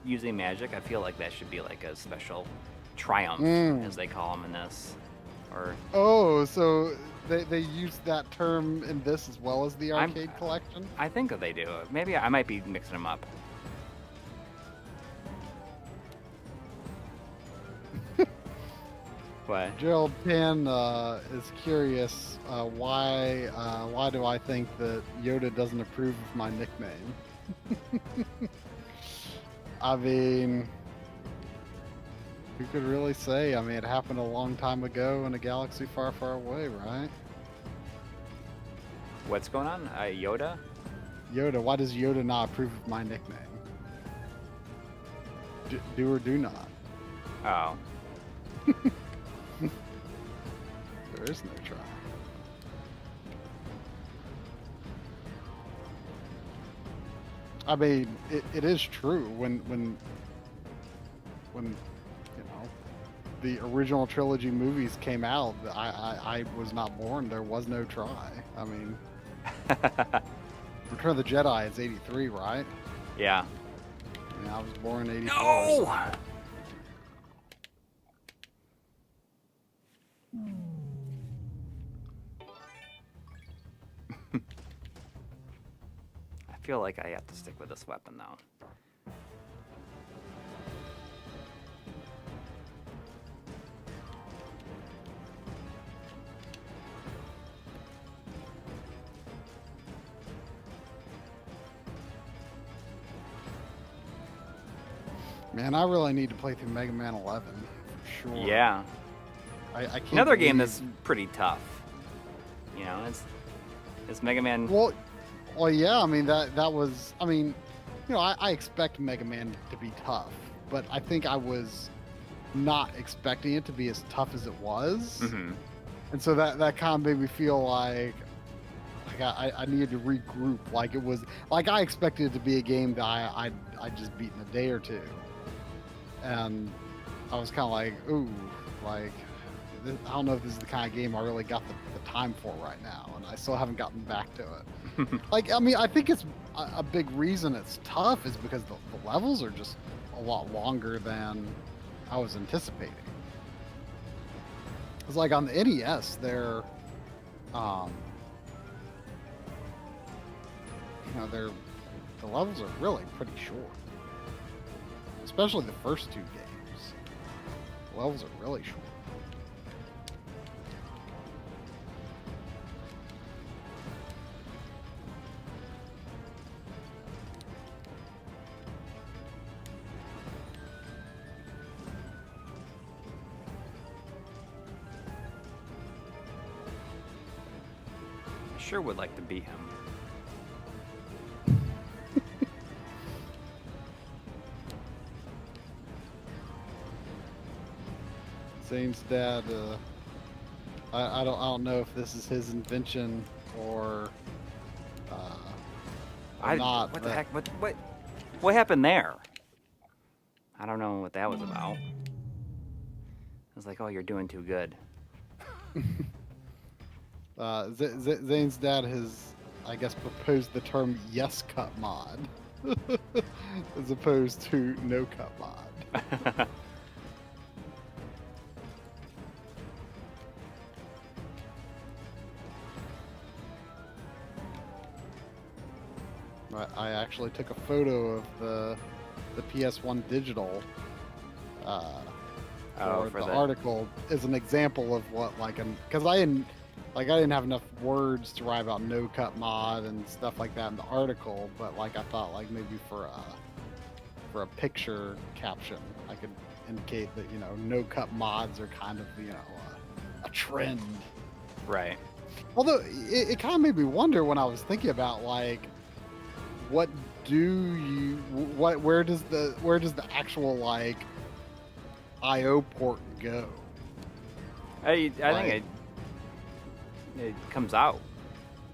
using magic, I feel like that should be like a special triumph, as they call them in this. Or oh, so they use that term in this as well as the arcade collection? I think that they do. Maybe I might be mixing them up. What? Gerald Penn is curious why do I think that Yoda doesn't approve of my nickname? I mean, who could really say? I mean, it happened a long time ago in a galaxy far, far away, right? What's going on? Yoda? Yoda, why does Yoda not approve of my nickname? Do or do not? Oh. There is no try. I mean, it is true when you know the original trilogy movies came out. I was not born. There was no try. I mean, Return of the Jedi is '83, right? Yeah. Yeah, I was born in '84. No! So. I feel like I have to stick with this weapon now. Man, I really need to play through Mega Man 11 for sure. Yeah. I can't. Another game believe- that's pretty tough. You know, it's Mega Man. Well, yeah. I mean that was. I mean, you know, I expect Mega Man to be tough, but I think I was not expecting it to be as tough as it was, Mhm. and so that kind of made me feel like I needed to regroup. Like it was like I expected it to be a game that I just beat in a day or two, and I was kind of like, ooh, like. I don't know if this is the kind of game I really got the time for right now, and I still haven't gotten back to it. Like, I mean, I think it's a big reason it's tough is because the levels are just a lot longer than I was anticipating. It's like on the NES, they're, you know, the levels are really pretty short, especially the first two games. The levels are really short. Sure would like to beat him. Zane's dad, I don't know if this is his invention or not. What the heck? What happened there? I don't know what that was about. I was like, oh, you're doing too good. Zane's dad has, I guess, proposed the term "yes cut mod" as opposed to "no cut mod." I actually took a photo of the PS1 digital for the article as an example of what because I didn't have enough words to write about no cut mod and stuff like that in the article, but like I thought like maybe for a picture caption I could indicate that, you know, no cut mods are kind of, you know, a trend. Right. Although it kind of made me wonder when I was thinking about like where does the actual like IO port go? I think it comes out.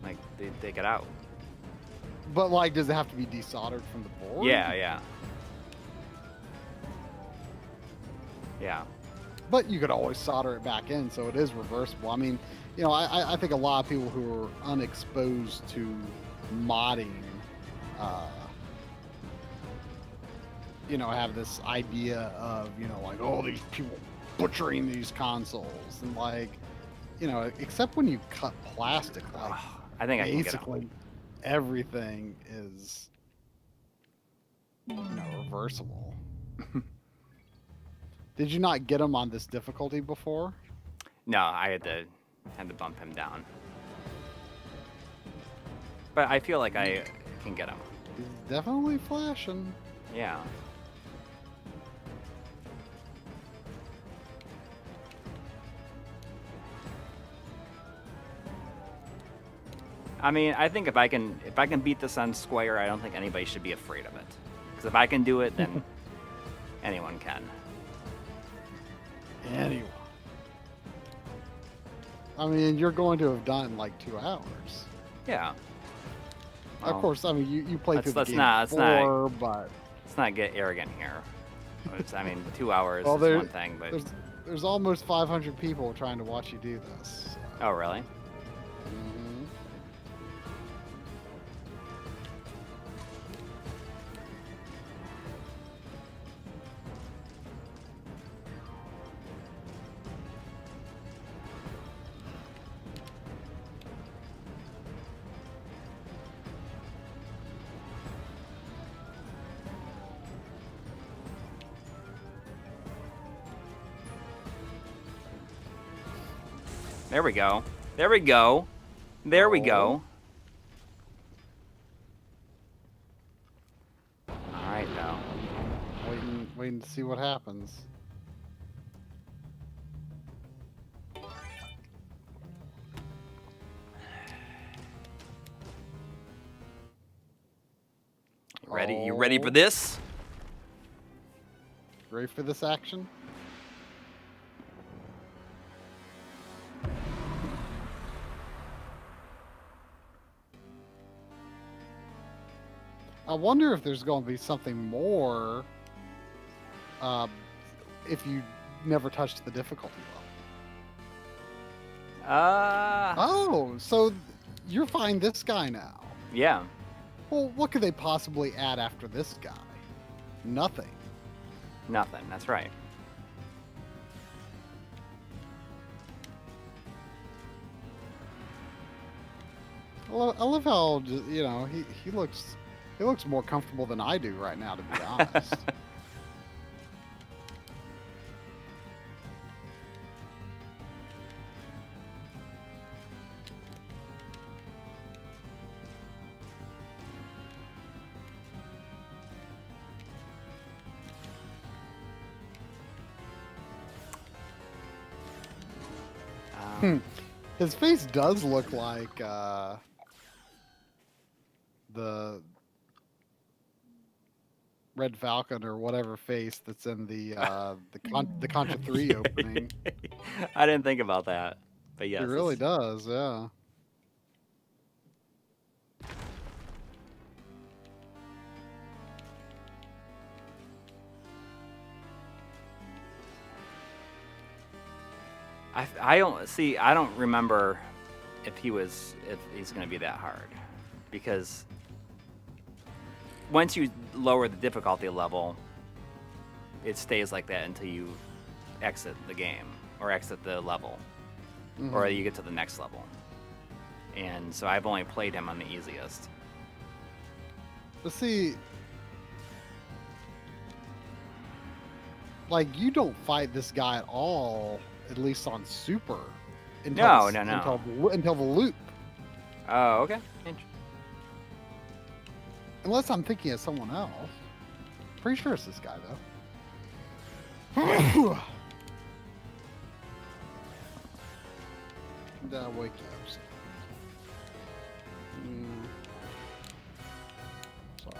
Like they take it out. But like, does it have to be desoldered from the board? Yeah. But you could always solder it back in, so it is reversible. I mean, you know, I think a lot of people who are unexposed to modding, you know, have this idea of, you know, like, oh, these people butchering these consoles, and like, you know, except when you cut plastic, like, I think basically everything is, you know, reversible. Did you not get him on this difficulty before? No, I had to bump him down. But I feel like I can get him. He's definitely flashing. Yeah. I mean, I think if I can beat this on square, I don't think anybody should be afraid of it. Because if I can do it, then anyone can. Anyone. I mean, you're going to have done like 2 hours. Yeah. Well, Of course, I mean, you played through the let's game not- before, but... Let's not get arrogant here. I mean, 2 hours Well, is one thing, but... There's almost 500 people trying to watch you do this. So. Oh, really? Mhm. There we go. There we go. There we go. All right, now. Waiting to see what happens. Ready? You ready for this? Ready for this action? I wonder if there's going to be something more if you never touched the difficulty level. Oh, so you're finding this guy now. Yeah. Well, what could they possibly add after this guy? Nothing. Nothing. That's right. I love how, you know, he looks more comfortable than I do right now, to be honest. His face does look like the Red Falcon or whatever face that's in the Contra 3 opening. I didn't think about that, but yes, It really does, yeah. I don't see. I don't remember if he's going to be that hard, because once you lower the difficulty level, it stays like that until you exit the game or exit the level, or you get to the next level. And so I've only played him on the easiest. But see, like, you don't fight this guy at all, at least on Super. Until the loop. Oh, okay. Unless I'm thinking of someone else. Pretty sure it's this guy, though. Wake up. Sorry.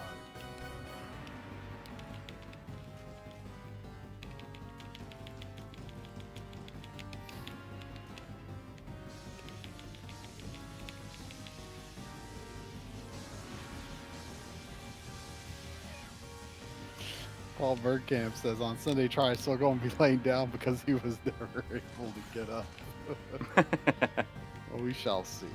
Paul Bergkamp says on Sunday, Try still going to be laying down because he was never able to get up. Well, we shall see.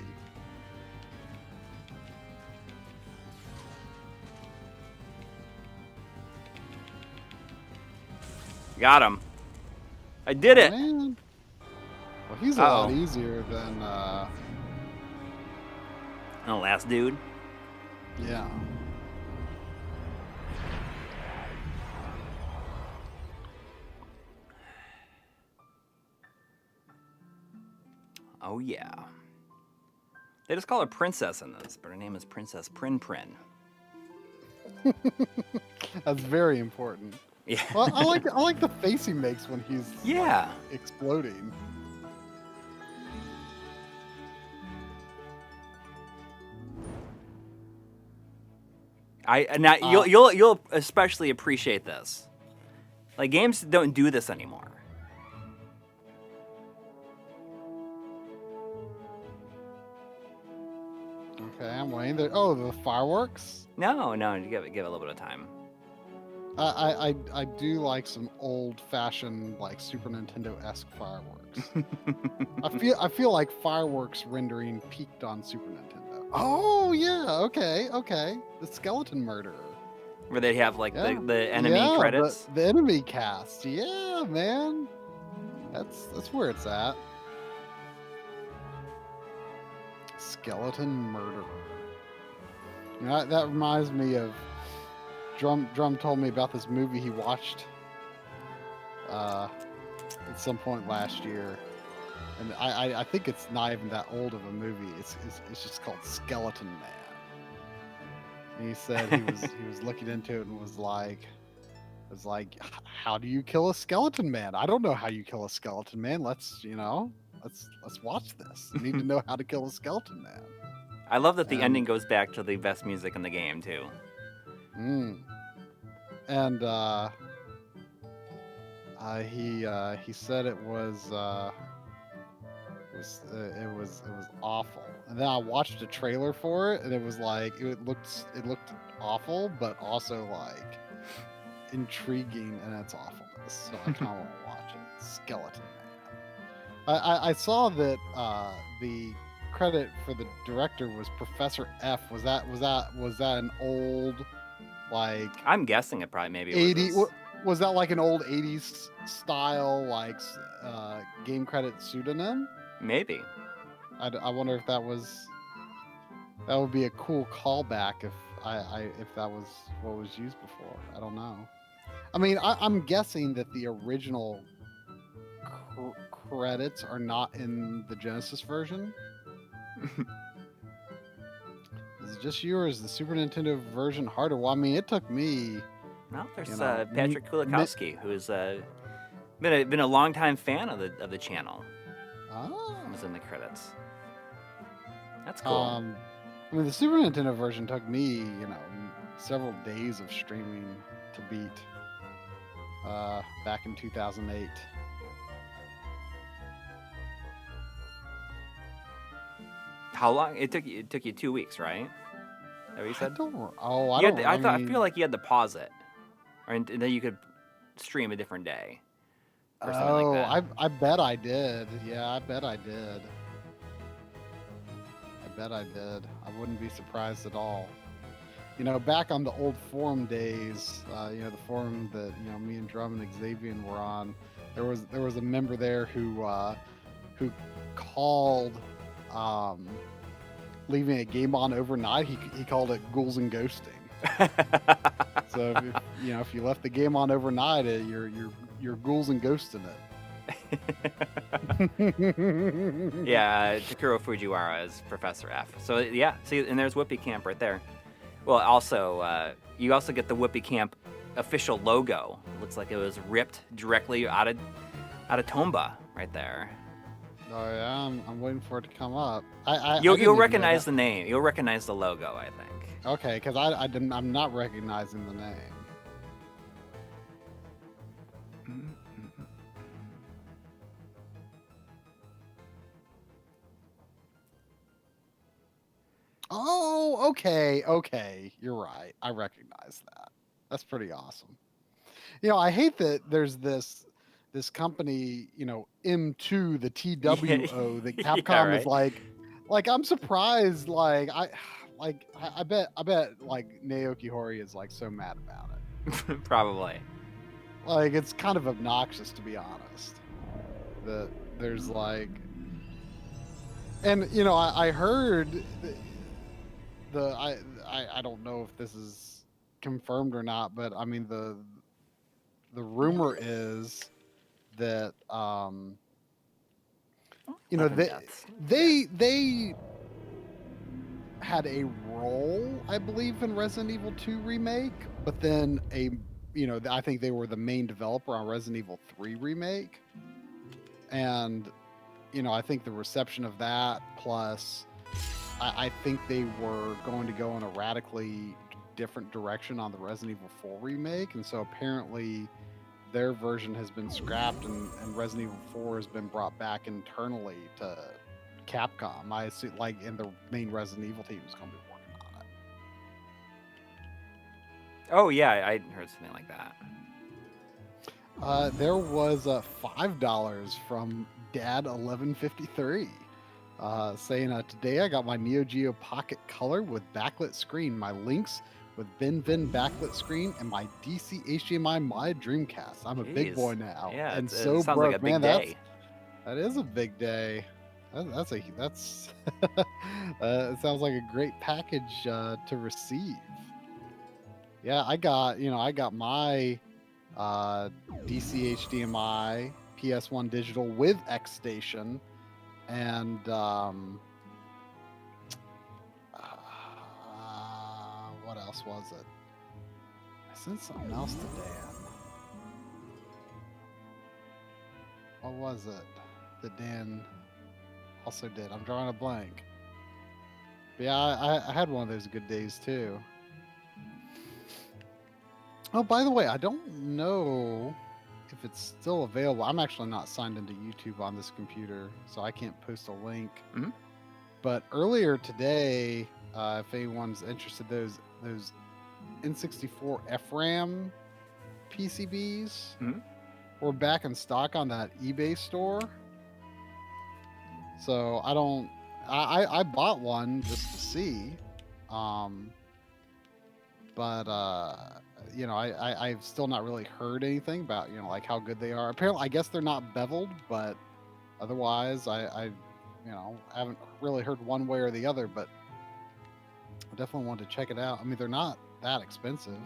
Got him. I did it. Man. Well, he's a lot easier than. Oh, last dude. Yeah. Oh yeah. They just call her Princess in this, but her name is Princess Prin Prin. That's very important. Yeah. Well, I like the face he makes when he's like, exploding. You'll especially appreciate this. Like, games don't do this anymore. Okay, I'm waiting. Oh, the fireworks. No, you give it a little bit of time. I do like some old-fashioned like Super Nintendo-esque fireworks. I feel like fireworks rendering peaked on Super Nintendo. Oh yeah, okay. The Skeleton Murderer. Where they have like Yeah. the enemy Yeah, credits. the enemy cast. Yeah, man. That's where it's at. Skeleton Murderer. That reminds me of Drum told me about this movie he watched at some point last year. And I think it's not even that old of a movie. It's just called Skeleton Man. And he said he was looking into it and was like, how do you kill a skeleton man? I don't know how you kill a skeleton man. Let's watch this. I need to know how to kill a skeleton man. I love that the ending goes back to the best music in the game too. And he said it was awful. And then I watched a trailer for it, and it was like it looked awful, but also like intriguing in its awfulness. So I kind of want to watch it. Skeleton Man. I saw that the credit for the director was Professor F. Was that an old like? I'm guessing it probably maybe 80. Was that like an old 80s style like game credit pseudonym? Maybe. I wonder if that would be a cool callback if that was what was used before. I don't know. I mean, I'm guessing that the original credits are not in the Genesis version. Is it just you, or is the Super Nintendo version harder? Well, I mean, it took me. No, there's Patrick Kulikowski, who's been a longtime fan of the channel. Oh. Was in the credits. That's cool. I mean, the Super Nintendo version took me, several days of streaming to beat. Back in 2008. How long? It took you 2 weeks, right? Is that what you said? I feel like you had to pause it, and then you could stream a different day. Or something like that. I bet I did. Yeah, I bet I did. I wouldn't be surprised at all. Back on the old forum days, the forum that me and Drum and Xavier were on, there was a member there who called leaving a game on overnight. He called it ghouls and ghosting. So if you left the game on overnight, you're ghouls and ghosting it. Yeah, Takuro Fujiwara is Professor F. So yeah, see, and there's Whoopee Camp right there. Well, also, you also get the Whoopee Camp official logo. It looks like it was ripped directly out of Tomba right there. Oh yeah, I'm waiting for it to come up. You'll recognize the name. You'll recognize the logo, I think. Okay, because I'm not recognizing the name. Oh, okay. You're right. I recognize that. That's pretty awesome. I hate that there's this company, M2, the TWO, that Capcom Yeah, right. is like I'm surprised. I bet like Naoki Hori is like so mad about it. Probably. Like it's kind of obnoxious, to be honest. That there's like, and I heard. I don't know if this is confirmed or not, but I mean the rumor is that they had a role, I believe, in Resident Evil 2 remake, but then I think they were the main developer on Resident Evil 3 remake, and I think the reception of that plus. I think they were going to go in a radically different direction on the Resident Evil 4 remake, and so apparently their version has been scrapped, and Resident Evil 4 has been brought back internally to Capcom. I assume, like, and the main Resident Evil team is going to be working on it. Oh yeah, I heard something like that. There was $5 from Dad1153 saying, today I got my Neo Geo Pocket Color with backlit screen, my Lynx with Bin backlit screen, and my DC HDMI My Dreamcast. I'm a big Jeez. boy now. Yeah, and it so sounds broke, like a big man. day. That is a big day. That's it sounds like a great package to receive. Yeah, I got my DC HDMI PS1 digital with X Station, and what else was it? I sent something else to Dan. What was it that Dan also did? I'm drawing a blank. But yeah, I had one of those good days too. Oh, by the way, I don't know if it's still available. I'm actually not signed into YouTube on this computer, so I can't post a link. Mm-hmm. But earlier today, if anyone's interested, those N64 FRAM PCBs were back in stock on that eBay store. So I bought one just to see, but I've still not really heard anything about like how good they are. Apparently, I guess they're not beveled, but otherwise, I haven't really heard one way or the other. But I definitely want to check it out. I mean, they're not that expensive.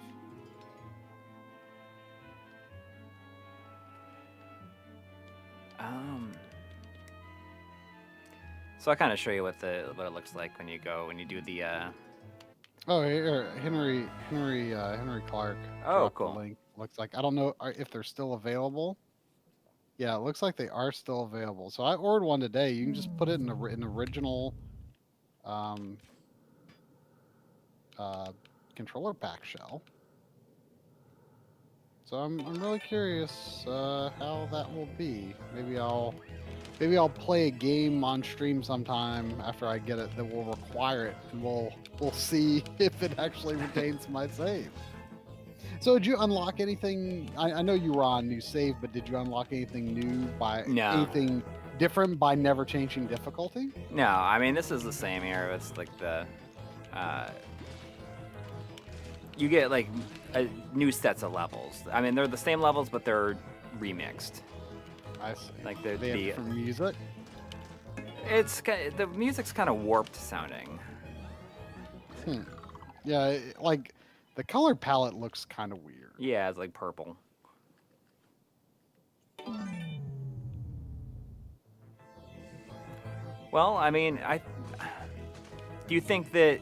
So I kind of show you what it looks like when you do the. Oh, here, Henry Clark. Oh, dropped cool. The link. Looks like, I don't know if they're still available. Yeah, it looks like they are still available. So I ordered one today. You can just put it in an original controller pack shell. So I'm really curious how that will be. Maybe I'll play a game on stream sometime after I get it that will require it, and we'll see if it actually retains my save. So did you unlock anything? I know you were on new save, but did you unlock anything new anything different by never changing difficulty? No, I mean this is the same here. It's like you get like new sets of levels. I mean they're the same levels, but they're remixed. I see. Like they have different music. The music's kind of warped sounding. Yeah, like the color palette looks kind of weird. Yeah, it's like purple. Well, I mean, do you think that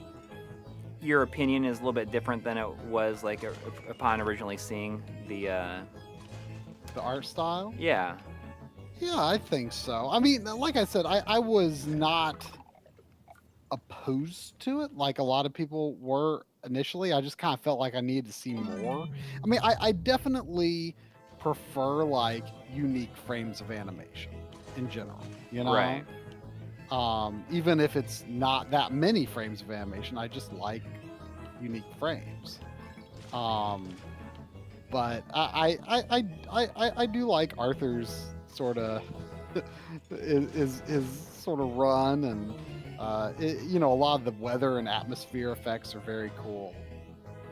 your opinion is a little bit different than it was like upon originally seeing the art style? Yeah. Yeah, I think so. I mean, like I said, I was not opposed to it like a lot of people were initially. I just kind of felt like I needed to see more. I mean, I definitely prefer like unique frames of animation in general, Right. Even if it's not that many frames of animation, I just like unique frames. But I do like Arthur's sort of his sort of run, and a lot of the weather and atmosphere effects are very cool,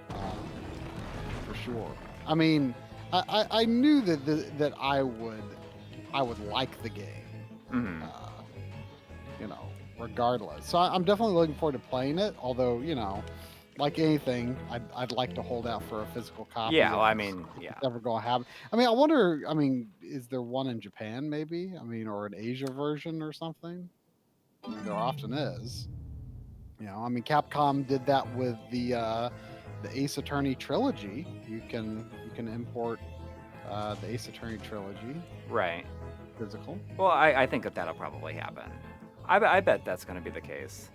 for sure. I mean, I knew that I would like the game, regardless. So I'm definitely looking forward to playing it. Although like anything, I'd like to hold out for a physical copy. Yeah, well, I mean, yeah. It's never going to happen. I mean, I wonder, is there one in Japan maybe? I mean, or an Asia version or something? I mean, there often is. I mean, Capcom did that with the Ace Attorney trilogy. You can import the Ace Attorney trilogy. Right. Physical. Well, I think that'll probably happen. I bet that's going to be the case.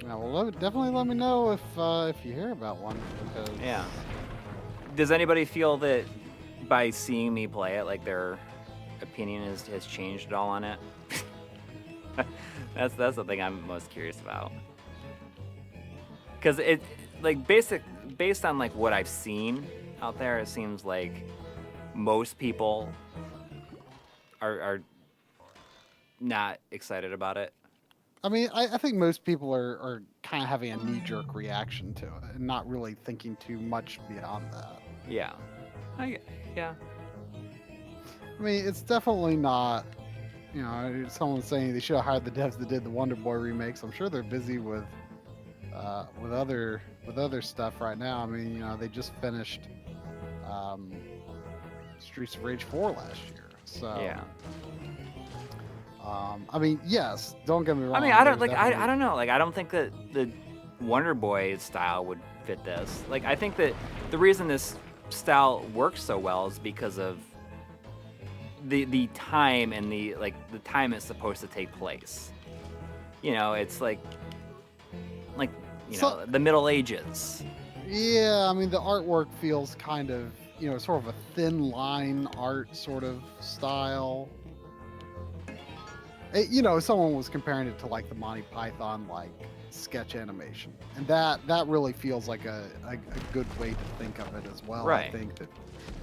Yeah, well, definitely let me know if you hear about one. Because... Yeah. Does anybody feel that by seeing me play it, like their opinion has changed at all on it. That's the thing I'm most curious about. Because it, like, based on like what I've seen out there, it seems like most people are not excited about it. I mean, I think most people are kind of having a knee-jerk reaction to it and not really thinking too much beyond that. Yeah. Yeah. I mean, it's definitely not, you know, someone's saying they should have hired the devs that did the Wonder Boy remakes. I'm sure they're busy with other stuff right now. I mean, you know, they just finished Streets of Rage 4 last year. So Yeah. I mean, yes, don't get me wrong. I mean, I don't know. Like, I don't think that the Wonder Boy style would fit this. Like, I think that the reason this style works so well is because of the time and the time it's supposed to take place. You know, it's like you know, the Middle Ages. Yeah, I mean, the artwork feels kind of, you know, sort of a thin line art sort of style. You know, someone was comparing it to like the Monty Python like sketch animation, and that really feels like a good way to think of it as well. Right. I think that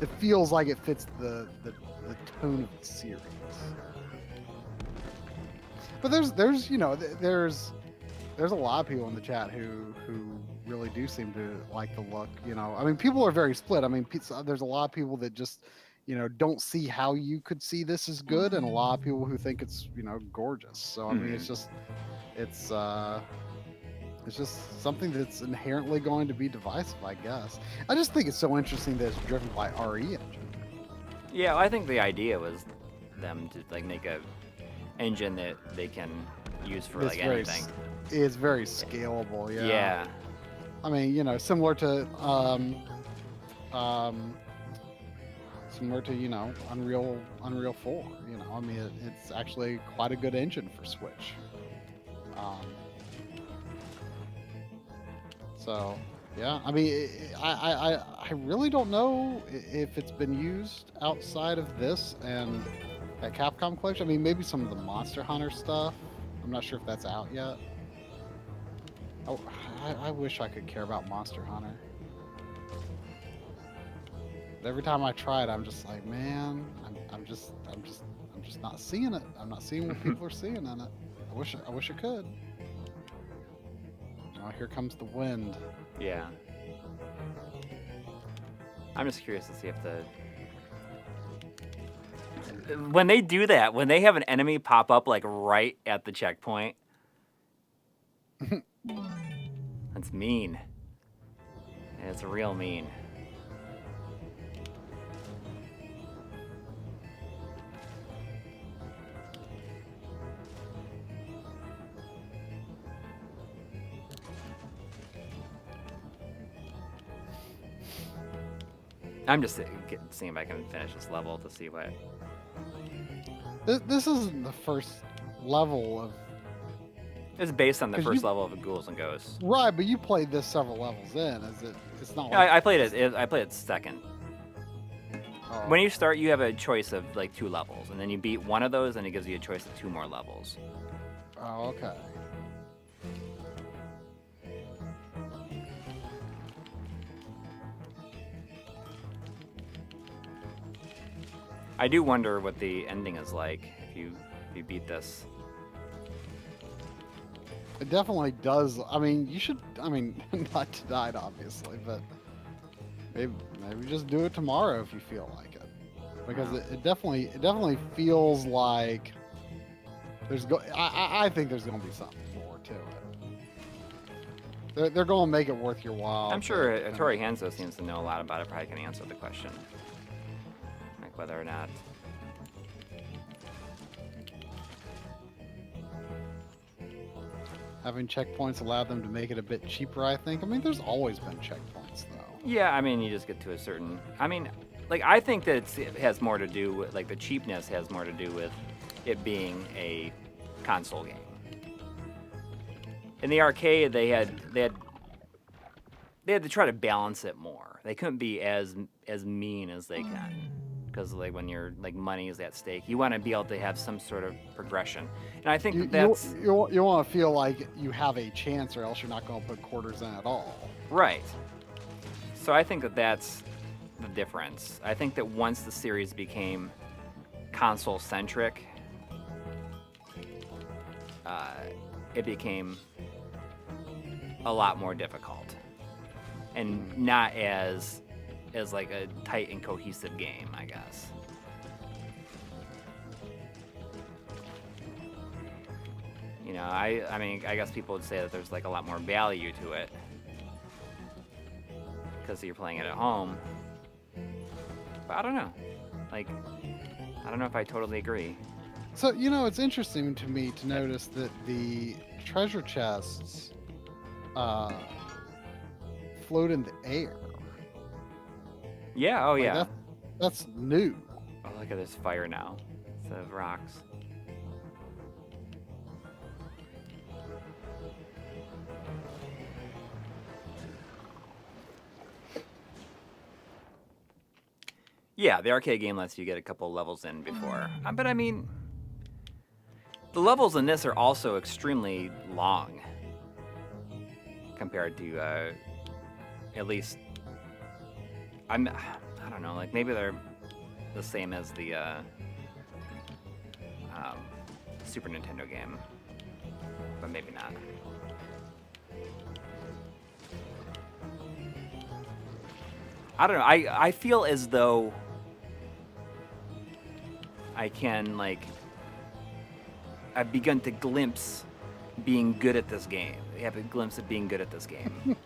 it feels like it fits the tone of the series. But there's you know there's a lot of people in the chat who really do seem to like the look. You know, I mean, people are very split. I mean, there's a lot of people that just, you know, don't see how you could see this as good, and a lot of people who think it's, you know, gorgeous. So I mean, it's just something that's inherently going to be divisive, I guess. I just think it's so interesting that it's driven by RE engine. Yeah, I think the idea was them to like make a engine that they can use for like anything. It's very scalable. Yeah. Yeah. I mean, you know, similar to you know, Unreal 4. You know, I mean, it's actually quite a good engine for Switch. So yeah, I mean, I really don't know if it's been used outside of this and at Capcom Collection. I mean, maybe some of the Monster Hunter stuff. I'm not sure if that's out yet. Oh, I wish I could care about Monster Hunter. But every time I try it, I'm just like, man, I'm just not seeing it. I'm not seeing what people are seeing in it. I wish I could. Oh, here comes the wind. Yeah. I'm just curious to see if when they do that, when they have an enemy pop up like right at the checkpoint, that's mean. It's real mean. I'm just seeing if I can finish this level to see what. This isn't the first level of. It's based on the first level of Ghouls and Ghosts. Right, but you played this several levels in. Is it? It's not. Like I played it. I played it second. Oh. When you start, you have a choice of like 2 levels, and then you beat one of those, and it gives you a choice of 2 more levels. Oh, okay. I do wonder what the ending is like if you beat this. It definitely does. I mean, you should. I mean, not tonight, obviously, but maybe just do it tomorrow if you feel like it, because it definitely feels like there's I think there's going to be something more to it. They're going to make it worth your while. I'm sure Tori Hanzo seems to know a lot about it. Probably can answer the question, like whether or not. Having checkpoints allowed them to make it a bit cheaper, I think. I mean, there's always been checkpoints, though. Yeah, I mean, you just get to a certain. I mean, like, I think that it has more to do with, like, the cheapness has more to do with it being a console game. In the arcade, they had they had to try to balance it more. They couldn't be as mean as they can, because like when you're like money is at stake, you want to be able to have some sort of progression. And I think that's you want to feel like you have a chance, or else you're not going to put quarters in at all. right. So I think that that's the difference. I think that once the series became console centric, it became a lot more difficult, and not as like a tight and cohesive game, I guess. You know, I mean, I guess people would say that there's like a lot more value to it because you're playing it at home. But I don't know. Like, I don't know if I totally agree. So, you know, it's interesting to me to notice that the treasure chests float in the air. Yeah, oh Like, yeah. that's new. Oh, look at this fire now. The rocks. Yeah, the arcade game lets you get a couple levels in before. But I mean, the levels in this are also extremely long compared to, at least, I don't know, like maybe they're the same as the Super Nintendo game, but maybe not. I don't know. I feel as though I can, like, I've begun to glimpse being good at this game. I have a glimpse of being good at this game.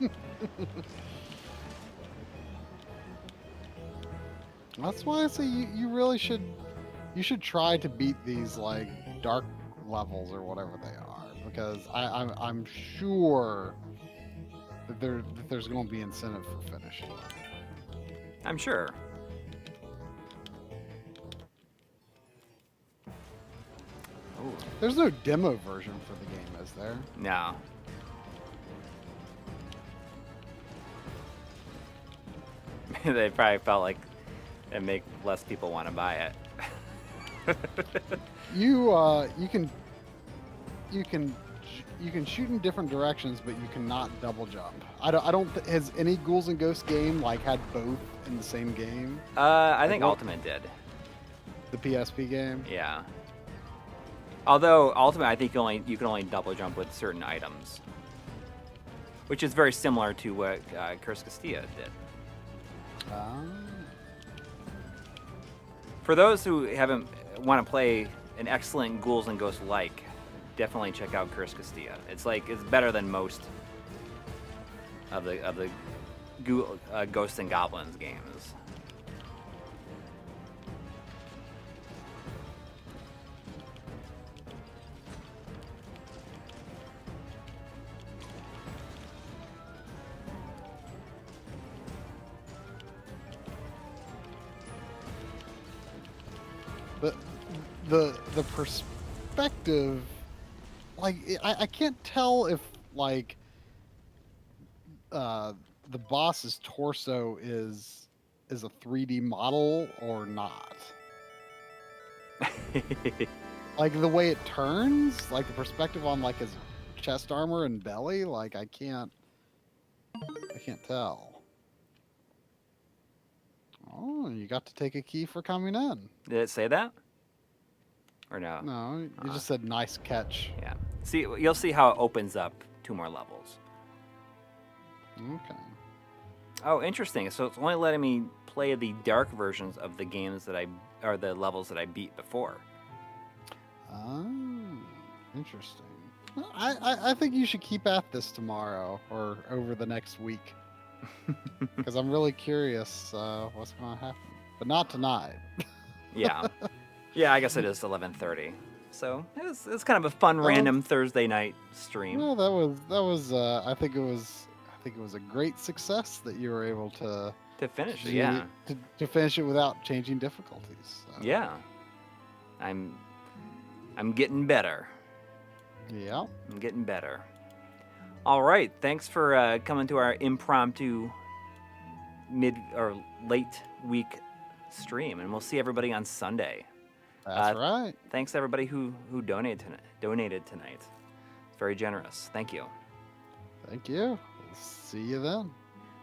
That's why I say you really should try to beat these like dark levels or whatever they are, because I'm sure that there's going to be incentive for finishing. I'm sure. Ooh. There's no demo version for the game, is there? No. They probably felt like it'd make less people want to buy it. You can shoot in different directions, but you cannot double jump. Has any Ghouls and Ghosts game like had both in the same game? I think Ultimate did. The PSP game? Yeah. Although Ultimate, I think you can only double jump with certain items, which is very similar to what Curse Castilla did. For those who want to play an excellent Ghouls and Ghosts like, definitely check out Curse Castilla. It's better than most of the Ghosts and Goblins games. But the perspective, like I can't tell if like the boss's torso is a 3D model or not. Like the way it turns, like the perspective on like his chest armor and belly, like I can't tell. Oh, you got to take a key for coming in. Did it say that? Or no? No, you just said nice catch. Yeah. See, you'll see how it opens up 2 more levels. Okay. Oh, interesting. So it's only letting me play the dark versions of the games or the levels that I beat before. Oh, interesting. Well, I think you should keep at this tomorrow or over the next week, because I'm really curious what's going to happen. But not tonight. Yeah. Yeah, I guess it is 11:30. So it's kind of a fun random Thursday night stream. Well, that was I think it was a great success that you were able to finish it. Yeah. To finish it without changing difficulties. So. Yeah. I'm getting better. Yeah. I'm getting better. All right. Thanks for coming to our impromptu mid or late week stream, and we'll see everybody on Sunday. That's right. Thanks everybody who donated tonight. It's very generous. Thank you. Thank you. See you then.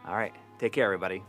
All right. Take care, everybody.